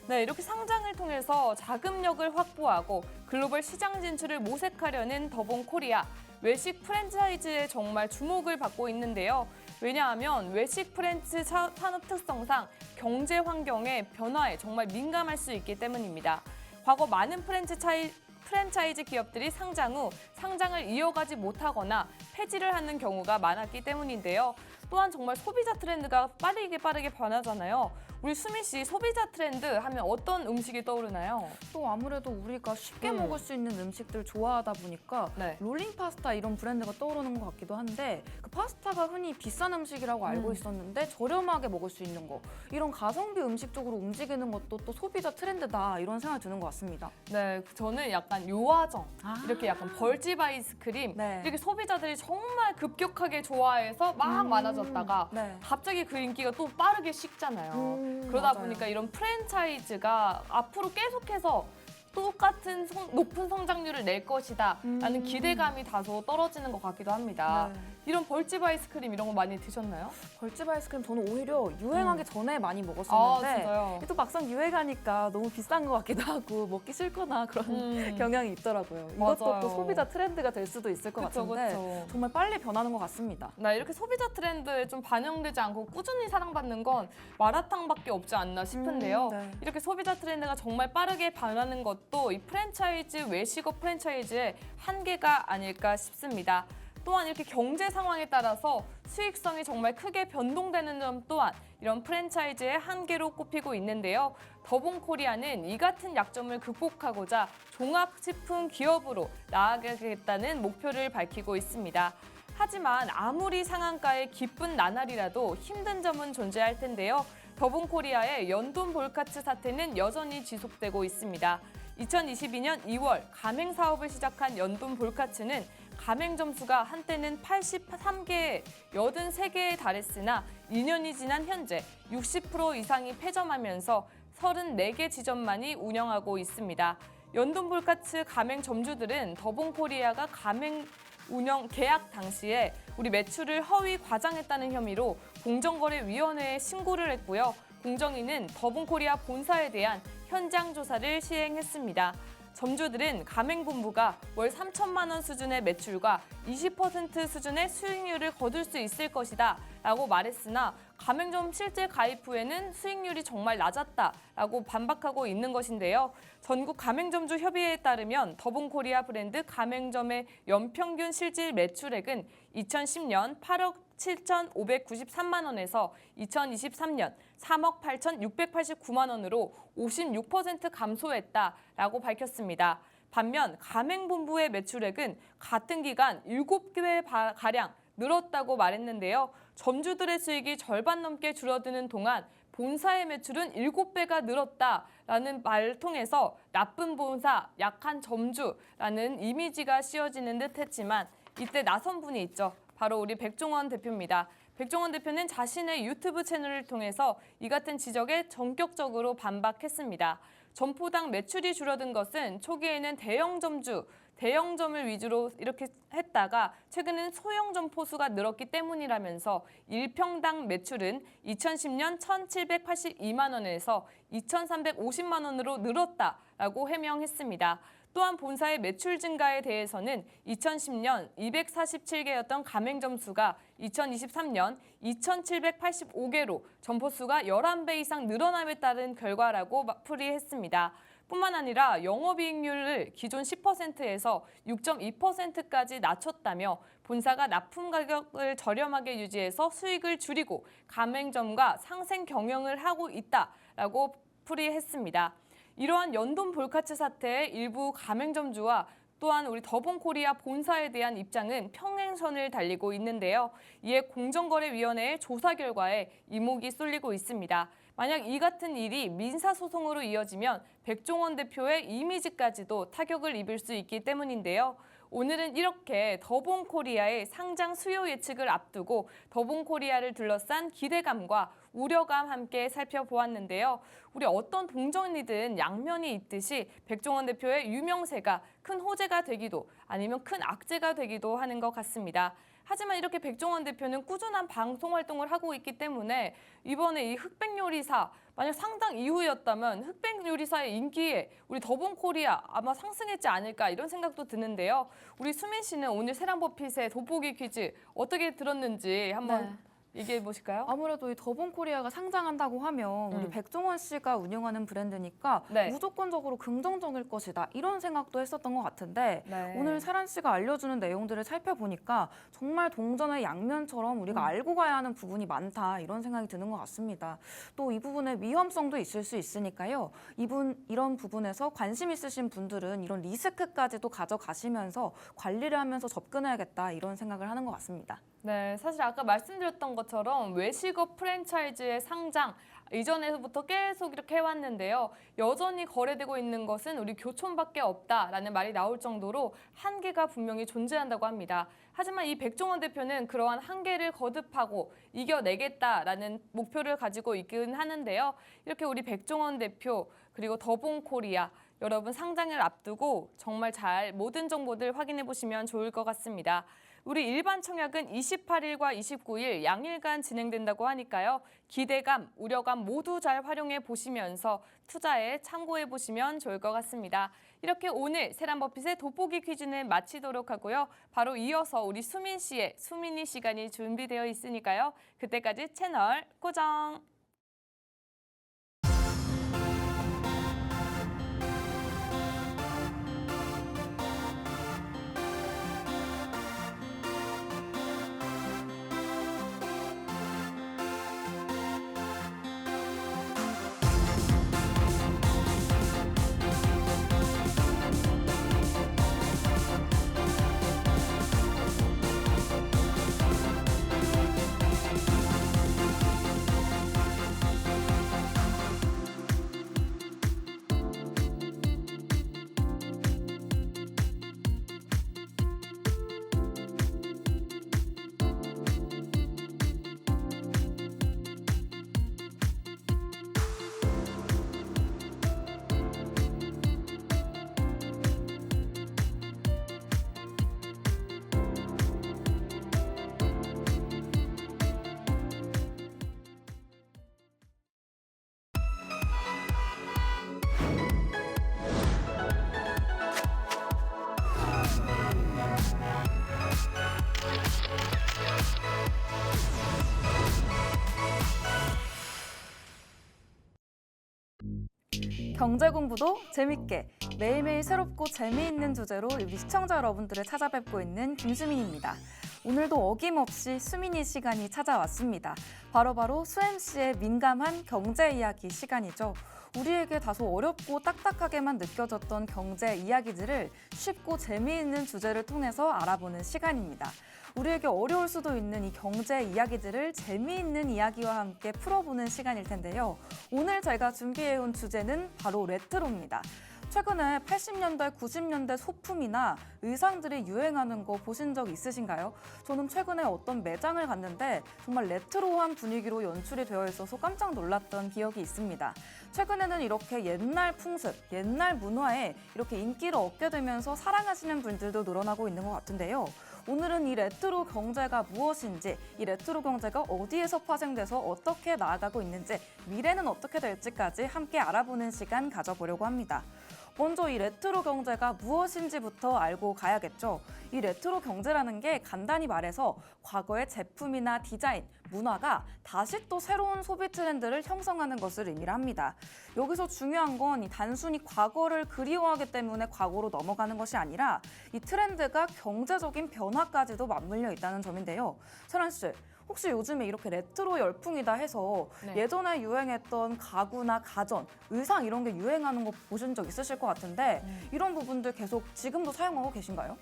네, 이렇게 상장을 통해서 자금력을 확보하고 글로벌 시장 진출을 모색하려는 더본코리아. 외식 프랜차이즈에 정말 주목을 받고 있는데요. 왜냐하면 외식 프랜차이즈 산업 특성상 경제 환경의 변화에 정말 민감할 수 있기 때문입니다. 과거 많은 프랜차이즈 기업들이 상장 후 상장을 이어가지 못하거나 폐지를 하는 경우가 많았기 때문인데요. 또한 정말 소비자 트렌드가 빠르게 변하잖아요. 우리 수미 씨, 소비자 트렌드 하면 어떤 음식이 떠오르나요? 또 아무래도 우리가 쉽게 먹을 수 있는 음식들 좋아하다 보니까 네. 롤링 파스타 이런 브랜드가 떠오르는 것 같기도 한데 그 파스타가 흔히 비싼 음식이라고 알고 있었는데 저렴하게 먹을 수 있는 거 이런 가성비 음식 쪽으로 움직이는 것도 또 소비자 트렌드다 이런 생각이 드는 것 같습니다. 네, 저는 약간 요아정, 이렇게 약간 벌집 아이스크림 네. 이렇게 소비자들이 정말 급격하게 좋아해서 막 많아졌다가 네. 갑자기 그 인기가 또 빠르게 식잖아요. 그러다 맞아요. 보니까 이런 프랜차이즈가 앞으로 계속해서 똑같은 높은 성장률을 낼 것이다 라는 기대감이 다소 떨어지는 것 같기도 합니다. 네. 이런 벌집 아이스크림 이런 거 많이 드셨나요? 벌집 아이스크림 저는 오히려 유행하기 전에 많이 아, 먹었었는데 진짜요? 또 막상 유행하니까 너무 비싼 것 같기도 하고 먹기 싫거나 그런 경향이 있더라고요. 이것도 맞아요. 또 소비자 트렌드가 될 수도 있을 것 그쵸, 같은데 그쵸. 정말 빨리 변하는 것 같습니다. 나 이렇게 소비자 트렌드에 좀 반영되지 않고 꾸준히 사랑받는 건 마라탕밖에 없지 않나 싶은데요. 네. 이렇게 소비자 트렌드가 정말 빠르게 변하는 것도 이 프랜차이즈, 외식업 프랜차이즈의 한계가 아닐까 싶습니다. 또한 이렇게 경제 상황에 따라서 수익성이 정말 크게 변동되는 점 또한 이런 프랜차이즈의 한계로 꼽히고 있는데요. 더본코리아는 이 같은 약점을 극복하고자 종합식품 기업으로 나아가겠다는 목표를 밝히고 있습니다. 하지만 아무리 상한가의 기쁜 나날이라도 힘든 점은 존재할 텐데요. 더본코리아의 연돈 볼카츠 사태는 여전히 지속되고 있습니다. 2022년 2월 가맹 사업을 시작한 연돈 볼카츠는 가맹 점수가 한때는 83개에 83개에 달했으나 2년이 지난 현재 60% 이상이 폐점하면서 34개 지점만이 운영하고 있습니다. 연돈 볼카츠 가맹 점주들은 더본코리아가 가맹 운영 계약 당시에 우리 매출을 허위 과장했다는 혐의로 공정거래위원회에 신고를 했고요. 공정위는 더본코리아 본사에 대한 현장 조사를 시행했습니다. 점주들은 가맹본부가 월 3천만 원 수준의 매출과 20% 수준의 수익률을 거둘 수 있을 것이다 라고 말했으나 가맹점 실제 가입 후에는 수익률이 정말 낮았다라고 반박하고 있는 것인데요. 전국 가맹점주 협의회에 따르면 더본코리아 브랜드 가맹점의 연평균 실질 매출액은 2010년 8억 7,593만 원에서 2023년 3억 8,689만 원으로 56% 감소했다라고 밝혔습니다. 반면 가맹본부의 매출액은 같은 기간 7배 가량 늘었다고 말했는데요. 점주들의 수익이 절반 넘게 줄어드는 동안 본사의 매출은 7배가 늘었다라는 말을 통해서 나쁜 본사, 약한 점주라는 이미지가 씌워지는 듯했지만 이때 나선 분이 있죠. 바로 우리 백종원 대표입니다. 백종원 대표는 자신의 유튜브 채널을 통해서 이 같은 지적에 전격적으로 반박했습니다. 점포당 매출이 줄어든 것은 초기에는 대형점을 위주로 이렇게 했다가 최근에는 소형 점포 수가 늘었기 때문이라면서 1평당 매출은 2010년 1,782만 원에서 2,350만 원으로 늘었다라고 해명했습니다. 또한 본사의 매출 증가에 대해서는 2010년 247개였던 가맹점 수가 2023년 2,785개로 점포 수가 11배 이상 늘어남에 따른 결과라고 풀이했습니다. 뿐만 아니라 영업이익률을 기존 10%에서 6.2%까지 낮췄다며 본사가 납품 가격을 저렴하게 유지해서 수익을 줄이고 가맹점과 상생 경영을 하고 있다라고 풀이했습니다. 이러한 연돈 볼카츠 사태에 일부 가맹점주와 또한 우리 더본코리아 본사에 대한 입장은 평행선을 달리고 있는데요. 이에 공정거래위원회의 조사 결과에 이목이 쏠리고 있습니다. 만약 이 같은 일이 민사소송으로 이어지면 백종원 대표의 이미지까지도 타격을 입을 수 있기 때문인데요. 오늘은 이렇게 더본코리아의 상장 수요 예측을 앞두고 더본코리아를 둘러싼 기대감과 우려감 함께 살펴보았는데요. 우리 어떤 동전이든 양면이 있듯이 백종원 대표의 유명세가 큰 호재가 되기도 아니면 큰 악재가 되기도 하는 것 같습니다. 하지만 이렇게 백종원 대표는 꾸준한 방송 활동을 하고 있기 때문에 이번에 이 흑백요리사 만약 상장 이후였다면 흑백요리사의 인기에 우리 더본코리아 아마 상승했지 않을까 이런 생각도 드는데요. 우리 수민 씨는 오늘 세란버핏의 돋보기 퀴즈 어떻게 들었는지 한번 얘기해 보실까요? 아무래도 이 더본코리아가 상장한다고 하면 우리 백종원 씨가 운영하는 브랜드니까 네. 무조건적으로 긍정적일 것이다 이런 생각도 했었던 것 같은데 오늘 세란 씨가 알려주는 내용들을 살펴보니까 정말 동전의 양면처럼 우리가 알고 가야 하는 부분이 많다 이런 생각이 드는 것 같습니다. 또 이 부분에 위험성도 있을 수 있으니까요. 이런 부분에서 관심 있으신 분들은 이런 리스크까지도 가져가시면서 관리를 하면서 접근해야겠다 이런 생각을 하는 것 같습니다. 네, 사실 아까 말씀드렸던 것처럼 외식업 프랜차이즈의 상장 이전에서부터 계속 이렇게 해왔는데요. 여전히 거래되고 있는 것은 우리 교촌밖에 없다라는 말이 나올 정도로 한계가 분명히 존재한다고 합니다. 하지만 이 백종원 대표는 그러한 한계를 거듭하고 이겨내겠다라는 목표를 가지고 있긴 하는데요. 이렇게 우리 백종원 대표 그리고 더본코리아 여러분 상장을 앞두고 정말 잘 모든 정보들 확인해 보시면 좋을 것 같습니다. 우리 일반 청약은 28일과 29일 양일간 진행된다고 하니까요. 기대감, 우려감 모두 잘 활용해 보시면서 투자에 참고해 보시면 좋을 것 같습니다. 이렇게 오늘 세란버핏의 돋보기 퀴즈는 마치도록 하고요. 바로 이어서 우리 수민 씨의 수민이 시간이 준비되어 있으니까요. 그때까지 채널 고정! 경제 공부도 재밌게 매일매일 새롭고 재미있는 주제로 우리 시청자 여러분들을 찾아뵙고 있는 김수민입니다. 오늘도 어김없이 수민이 시간이 찾아왔습니다. 바로 수MC의 민감한 경제 이야기 시간이죠. 우리에게 다소 어렵고 딱딱하게만 느껴졌던 경제 이야기들을 쉽고 재미있는 주제를 통해서 알아보는 시간입니다. 우리에게 어려울 수도 있는 이 경제 이야기들을 재미있는 이야기와 함께 풀어보는 시간일 텐데요. 오늘 제가 준비해온 주제는 바로 레트로입니다. 최근에 80년대, 90년대 소품이나 의상들이 유행하는 거 보신 적 있으신가요? 저는 최근에 어떤 매장을 갔는데 정말 레트로한 분위기로 연출이 되어 있어서 깜짝 놀랐던 기억이 있습니다. 최근에는 이렇게 옛날 풍습, 옛날 문화에 이렇게 인기를 얻게 되면서 사랑하시는 분들도 늘어나고 있는 것 같은데요. 오늘은 이 레트로 경제가 무엇인지, 이 레트로 경제가 어디에서 파생돼서 어떻게 나아가고 있는지, 미래는 어떻게 될지까지 함께 알아보는 시간 가져보려고 합니다. 먼저 이 레트로 경제가 무엇인지부터 알고 가야겠죠. 이 레트로 경제라는 게 간단히 말해서 과거의 제품이나 디자인, 문화가 다시 또 새로운 소비 트렌드를 형성하는 것을 의미를 합니다. 여기서 중요한 건 단순히 과거를 그리워하기 때문에 과거로 넘어가는 것이 아니라 이 트렌드가 경제적인 변화까지도 맞물려 있다는 점인데요. 철환 씨, 혹시 요즘에 이렇게 레트로 열풍이다 해서 네. 예전에 유행했던 가구나 가전, 의상 이런 게 유행하는 거 보신 적 있으실 것 같은데 이런 부분들 계속 지금도 사용하고 계신가요?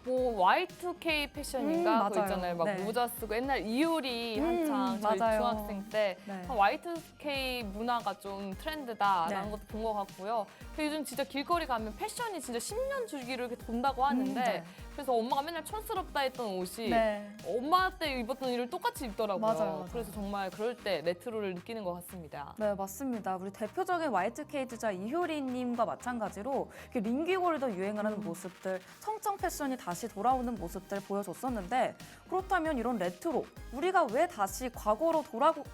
뭐 Y2K 패션인가 그거 맞아요. 있잖아요. 막 네. 모자 쓰고 옛날 이효리 한창 저희 맞아요. 중학생 때 네. Y2K 문화가 좀 트렌드다라는 네. 것도 본 것 같고요. 그리고 요즘 진짜 길거리 가면 패션이 진짜 10년 주기로 이렇게 돈다고 하는데 네. 그래서 엄마가 맨날 촌스럽다 했던 옷이 네. 엄마 때 입었던 일을 똑같이 입더라고요. 맞아요. 그래서 정말 그럴 때 레트로를 느끼는 것 같습니다. 네, 맞습니다. 우리 대표적인 Y2K 주자 이효리님과 마찬가지로 이렇게 링귀골드 유행하는 모습들, 청청 패션이 다시 돌아오는 모습들 보여줬었는데 그렇다면 이런 레트로, 우리가 왜 다시 과거로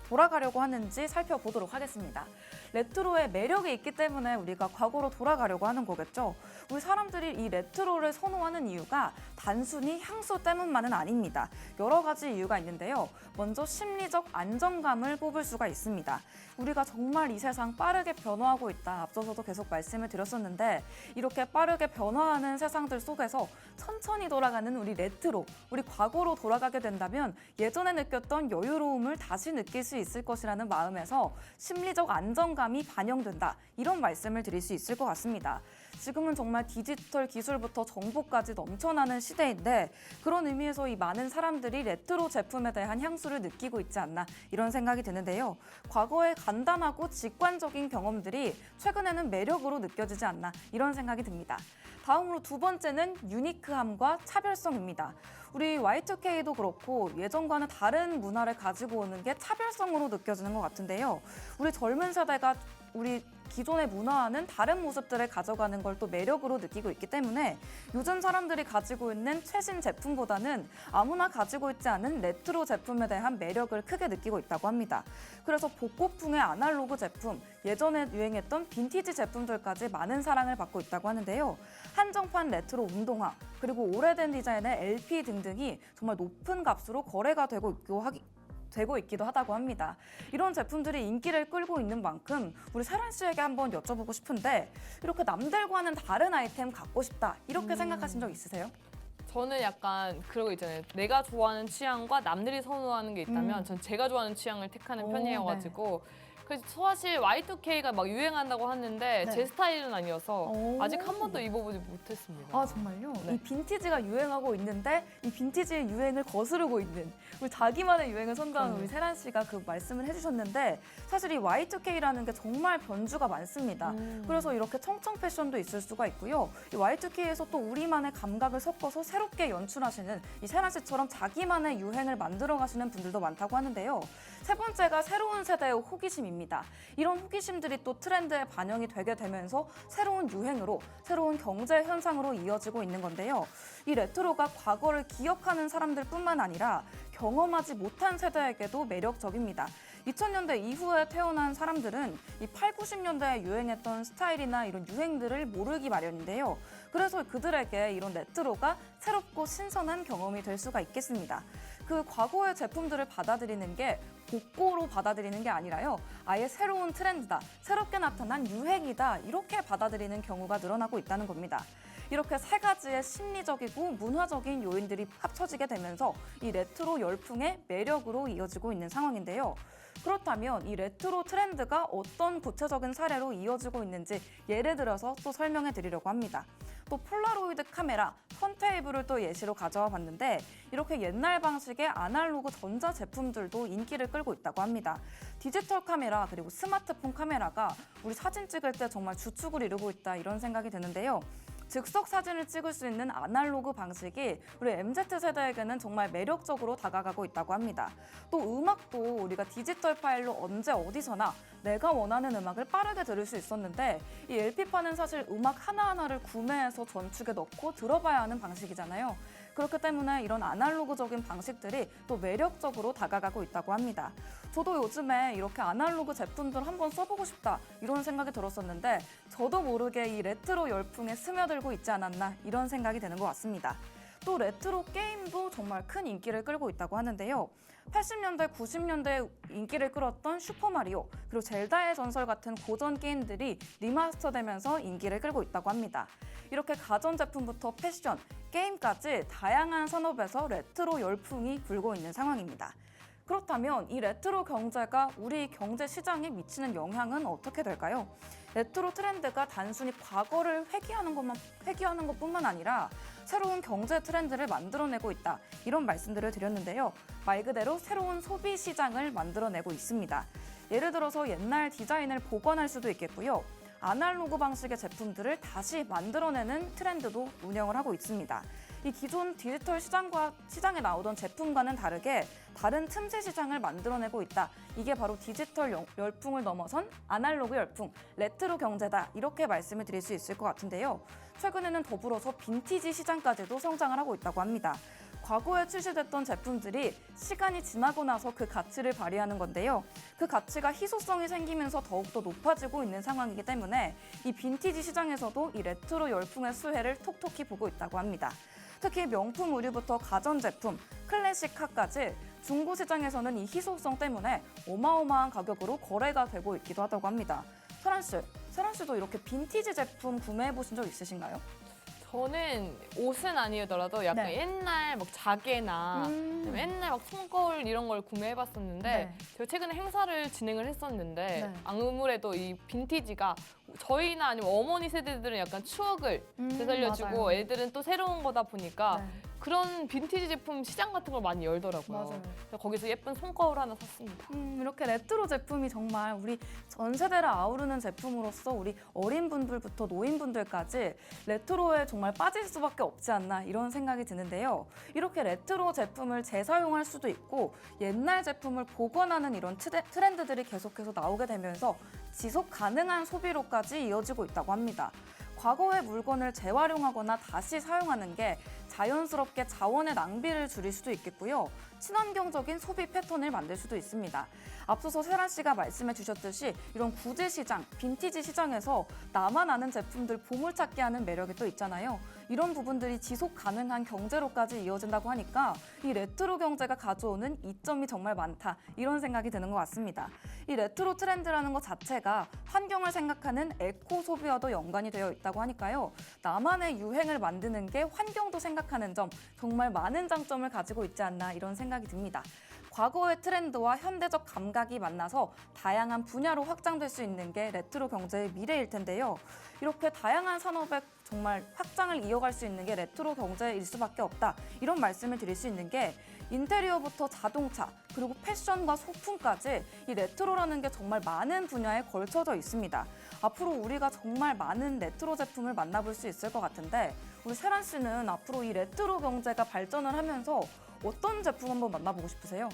돌아가려고 하는지 살펴보도록 하겠습니다. 레트로의 매력이 있기 때문에 우리가 과거로 돌아가려고 하는 거겠죠. 우리 사람들이 이 레트로를 선호하는 이유가 단순히 향수 때문만은 아닙니다. 여러 가지 이유가 있는데요. 먼저 심리적 안정감을 뽑을 수가 있습니다. 우리가 정말 이 세상 빠르게 변화하고 있다. 앞서서도 계속 말씀을 드렸었는데 이렇게 빠르게 변화하는 세상들 속에서 천천히 돌아가는 우리 레트로, 우리 과거로 돌아가게 된다면 예전에 느꼈던 여유로움을 다시 느낄 수 있을 것이라는 마음에서 심리적 안정감이 반영된다. 이런 말씀을 드릴 수 있을 것 같습니다. 지금은 정말 디지털 기술부터 정보까지 넘쳐나는 시대인데 그런 의미에서 이 많은 사람들이 레트로 제품에 대한 향수를 느끼고 있지 않나 이런 생각이 드는데요. 과거의 간단하고 직관적인 경험들이 최근에는 매력으로 느껴지지 않나 이런 생각이 듭니다. 다음으로 두 번째는 유니크함과 차별성입니다. 우리 Y2K도 그렇고 예전과는 다른 문화를 가지고 오는 게 차별성으로 느껴지는 것 같은데요. 우리 젊은 세대가 우리 기존의 문화와는 다른 모습들을 가져가는 걸 또 매력으로 느끼고 있기 때문에 요즘 사람들이 가지고 있는 최신 제품보다는 아무나 가지고 있지 않은 레트로 제품에 대한 매력을 크게 느끼고 있다고 합니다. 그래서 복고풍의 아날로그 제품, 예전에 유행했던 빈티지 제품들까지 많은 사랑을 받고 있다고 하는데요. 한정판 레트로 운동화, 그리고 오래된 디자인의 LP 등등이 정말 높은 값으로 거래가 되고 있기도 하다고 합니다. 이런 제품들이 인기를 끌고 있는 만큼 우리 세란 씨에게 한번 여쭤보고 싶은데 이렇게 남들과는 다른 아이템 갖고 싶다 이렇게 생각하신 적 있으세요? 저는 약간 그런 거 있잖아요. 내가 좋아하는 취향과 남들이 선호하는 게 있다면 전 제가 좋아하는 취향을 택하는 오, 편이어가지고 그래서 사실 Y2K가 막 유행한다고 하는데 네. 제 스타일은 아니어서 오. 아직 한 번도 입어보지 못했습니다. 아 정말요? 네. 이 빈티지가 유행하고 있는데 이 빈티지의 유행을 거스르고 있는 우리 자기만의 유행을 선도하는 우리 세란 씨가 그 말씀을 해주셨는데 사실 이 Y2K라는 게 정말 변주가 많습니다. 그래서 이렇게 청청 패션도 있을 수가 있고요. 이 Y2K에서 또 우리만의 감각을 섞어서 새롭게 연출하시는 이 세란 씨처럼 자기만의 유행을 만들어 가시는 분들도 많다고 하는데요. 세 번째가 새로운 세대의 호기심입니다. 이런 호기심들이 또 트렌드에 반영이 되게 되면서 새로운 유행으로, 새로운 경제 현상으로 이어지고 있는 건데요. 이 레트로가 과거를 기억하는 사람들뿐만 아니라 경험하지 못한 세대에게도 매력적입니다. 2000년대 이후에 태어난 사람들은 이 8, 90년대에 유행했던 스타일이나 이런 유행들을 모르기 마련인데요. 그래서 그들에게 이런 레트로가 새롭고 신선한 경험이 될 수가 있겠습니다. 그 과거의 제품들을 받아들이는 게 복고로 받아들이는 게 아니라요. 아예 새로운 트렌드다, 새롭게 나타난 유행이다 이렇게 받아들이는 경우가 늘어나고 있다는 겁니다. 이렇게 세 가지의 심리적이고 문화적인 요인들이 합쳐지게 되면서 이 레트로 열풍의 매력으로 이어지고 있는 상황인데요. 그렇다면 이 레트로 트렌드가 어떤 구체적인 사례로 이어지고 있는지 예를 들어서 또 설명해 드리려고 합니다. 또 폴라로이드 카메라, 턴테이블을 또 예시로 가져와 봤는데 이렇게 옛날 방식의 아날로그 전자 제품들도 인기를 끌고 있다고 합니다. 디지털 카메라 그리고 스마트폰 카메라가 우리 사진 찍을 때 정말 주축을 이루고 있다 이런 생각이 드는데요. 즉석 사진을 찍을 수 있는 아날로그 방식이 우리 MZ세대에게는 정말 매력적으로 다가가고 있다고 합니다. 또 음악도 우리가 디지털 파일로 언제 어디서나 내가 원하는 음악을 빠르게 들을 수 있었는데 이 LP판은 사실 음악 하나하나를 구매해서 전축에 넣고 들어봐야 하는 방식이잖아요. 그렇기 때문에 이런 아날로그적인 방식들이 또 매력적으로 다가가고 있다고 합니다. 저도 요즘에 이렇게 아날로그 제품들 한번 써보고 싶다 이런 생각이 들었었는데 저도 모르게 이 레트로 열풍에 스며들고 있지 않았나 이런 생각이 드는 것 같습니다. 또 레트로 게임도 정말 큰 인기를 끌고 있다고 하는데요. 80년대, 90년대에 인기를 끌었던 슈퍼마리오, 그리고 젤다의 전설 같은 고전 게임들이 리마스터되면서 인기를 끌고 있다고 합니다. 이렇게 가전제품부터 패션, 게임까지 다양한 산업에서 레트로 열풍이 불고 있는 상황입니다. 그렇다면 이 레트로 경제가 우리 경제 시장에 미치는 영향은 어떻게 될까요? 레트로 트렌드가 단순히 과거를 회귀하는 것뿐만 아니라 새로운 경제 트렌드를 만들어내고 있다. 이런 말씀들을 드렸는데요. 말 그대로 새로운 소비 시장을 만들어내고 있습니다. 예를 들어서 옛날 디자인을 복원할 수도 있겠고요. 아날로그 방식의 제품들을 다시 만들어내는 트렌드도 운영을 하고 있습니다. 이 기존 디지털 시장에 나오던 제품과는 다르게 다른 틈새 시장을 만들어내고 있다. 이게 바로 디지털 열풍을 넘어선 아날로그 열풍, 레트로 경제다. 이렇게 말씀을 드릴 수 있을 것 같은데요. 최근에는 더불어서 빈티지 시장까지도 성장을 하고 있다고 합니다. 과거에 출시됐던 제품들이 시간이 지나고 나서 그 가치를 발휘하는 건데요. 그 가치가 희소성이 생기면서 더욱더 높아지고 있는 상황이기 때문에 이 빈티지 시장에서도 이 레트로 열풍의 수혜를 톡톡히 보고 있다고 합니다. 특히 명품 의류부터 가전제품, 클래식카까지 중고 시장에서는 이 희소성 때문에 어마어마한 가격으로 거래가 되고 있기도 하다고 합니다. 세란 씨도 이렇게 빈티지 제품 구매해 보신 적 있으신가요? 저는 옷은 아니더라도 약간 네. 옛날 막 자개나 옛날 막 손거울 이런 걸 구매해봤었는데 네. 제가 최근에 행사를 진행을 했었는데 네. 아무래도 이 빈티지가 저희나 아니면 어머니 세대들은 약간 추억을 되살려주고 맞아요. 애들은 또 새로운 거다 보니까 네. 그런 빈티지 제품 시장 같은 걸 많이 열더라고요. 맞아요. 그래서 거기서 예쁜 손거울 하나 샀습니다. 이렇게 레트로 제품이 정말 우리 전 세대를 아우르는 제품으로서 우리 어린 분들부터 노인분들까지 레트로에 정말 빠질 수밖에 없지 않나 이런 생각이 드는데요. 이렇게 레트로 제품을 재사용할 수도 있고 옛날 제품을 복원하는 이런 트렌드들이 계속해서 나오게 되면서 지속 가능한 소비로까지 이어지고 있다고 합니다. 과거의 물건을 재활용하거나 다시 사용하는 게 자연스럽게 자원의 낭비를 줄일 수도 있겠고요. 친환경적인 소비 패턴을 만들 수도 있습니다. 앞서서 세란 씨가 말씀해 주셨듯이 이런 구제 시장, 빈티지 시장에서 나만 아는 제품들 보물찾기 하는 매력이 또 있잖아요. 이런 부분들이 지속 가능한 경제로까지 이어진다고 하니까 이 레트로 경제가 가져오는 이점이 정말 많다. 이런 생각이 드는 것 같습니다. 이 레트로 트렌드라는 것 자체가 환경을 생각하는 에코 소비와도 연관이 되어 있다고 하니까요. 나만의 유행을 만드는 게 환경도 생각하는 점 정말 많은 장점을 가지고 있지 않나 이런 생각이 듭니다. 과거의 트렌드와 현대적 감각이 만나서 다양한 분야로 확장될 수 있는 게 레트로 경제의 미래일 텐데요. 이렇게 다양한 산업의 정말 확장을 이어갈 수 있는 게 레트로 경제일 수밖에 없다. 이런 말씀을 드릴 수 있는 게 인테리어부터 자동차, 그리고 패션과 소품까지 이 레트로라는 게 정말 많은 분야에 걸쳐져 있습니다. 앞으로 우리가 정말 많은 레트로 제품을 만나볼 수 있을 것 같은데 우리 세란 씨는 앞으로 이 레트로 경제가 발전을 하면서 어떤 제품 한번 만나보고 싶으세요?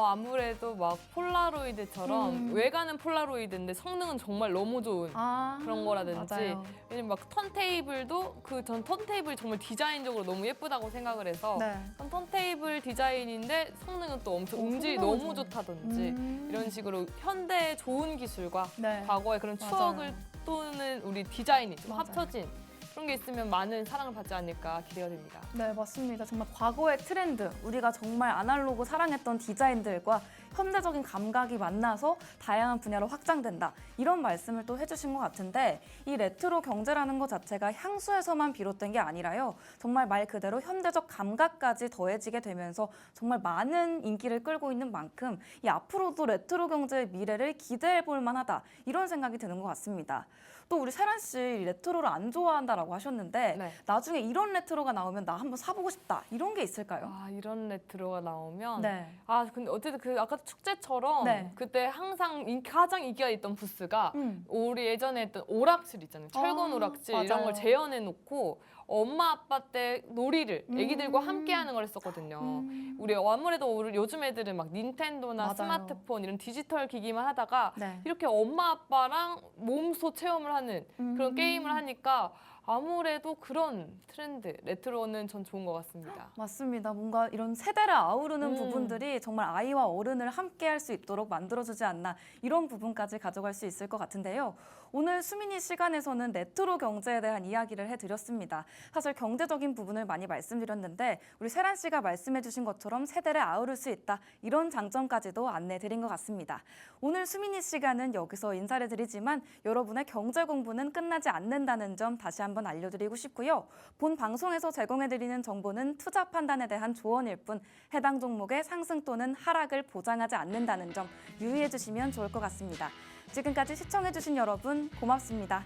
아무래도 막 폴라로이드처럼 외관은 폴라로이드인데 성능은 정말 너무 좋은 그런 거라든지 맞아요. 왜냐면 막 턴테이블도 전 턴테이블이 정말 디자인적으로 너무 예쁘다고 생각을 해서 네. 턴테이블 디자인인데 성능은 또 엄청 음질이 성능은 너무 좋아요. 좋다든지 이런 식으로 현대의 좋은 기술과 네. 과거의 그런 맞아요. 추억을 또는 우리 디자인이 좀 맞아요. 합쳐진 그런 게 있으면 많은 사랑을 받지 않을까 기대가 됩니다. 네, 맞습니다. 정말 과거의 트렌드, 우리가 정말 아날로그 사랑했던 디자인들과 현대적인 감각이 만나서 다양한 분야로 확장된다. 이런 말씀을 또 해주신 것 같은데 이 레트로 경제라는 것 자체가 향수에서만 비롯된 게 아니라요. 정말 말 그대로 현대적 감각까지 더해지게 되면서 정말 많은 인기를 끌고 있는 만큼 이 앞으로도 레트로 경제의 미래를 기대해 볼 만하다. 이런 생각이 드는 것 같습니다. 또 우리 세란 씨 레트로를 안 좋아한다라고 하셨는데 네. 나중에 이런 레트로가 나오면 나 한번 사보고 싶다. 이런 게 있을까요? 아, 이런 레트로가 나오면 네. 아, 근데 어쨌든 그 아까 축제처럼 네. 그때 항상 가장 인기가 있던 부스가 우리 예전에 했던 오락실 있잖아요. 철근 오락실 이런 맞아요. 걸 재현해 놓고 엄마 아빠 때 놀이를 애기들과 함께 하는 걸 했었거든요. 우리 아무래도 우리 요즘 애들은 막 닌텐도나 맞아요. 스마트폰 이런 디지털 기기만 하다가 네. 이렇게 엄마 아빠랑 몸소 체험을 하는 그런 게임을 하니까 아무래도 그런 트렌드, 레트로는 전 좋은 것 같습니다. 맞습니다. 뭔가 이런 세대를 아우르는 부분들이 정말 아이와 어른을 함께 할 수 있도록 만들어주지 않나 이런 부분까지 가져갈 수 있을 것 같은데요. 오늘 수민이 시간에서는 레트로 경제에 대한 이야기를 해드렸습니다. 사실 경제적인 부분을 많이 말씀드렸는데 우리 세란 씨가 말씀해주신 것처럼 세대를 아우를 수 있다 이런 장점까지도 안내드린 것 같습니다. 오늘 수민이 시간은 여기서 인사를 드리지만 여러분의 경제 공부는 끝나지 않는다는 점 다시 한번 알려드리고 싶고요. 본 방송에서 제공해드리는 정보는 투자 판단에 대한 조언일 뿐 해당 종목의 상승 또는 하락을 보장하지 않는다는 점 유의해 주시면 좋을 것 같습니다. 지금까지 시청해주신 여러분 고맙습니다.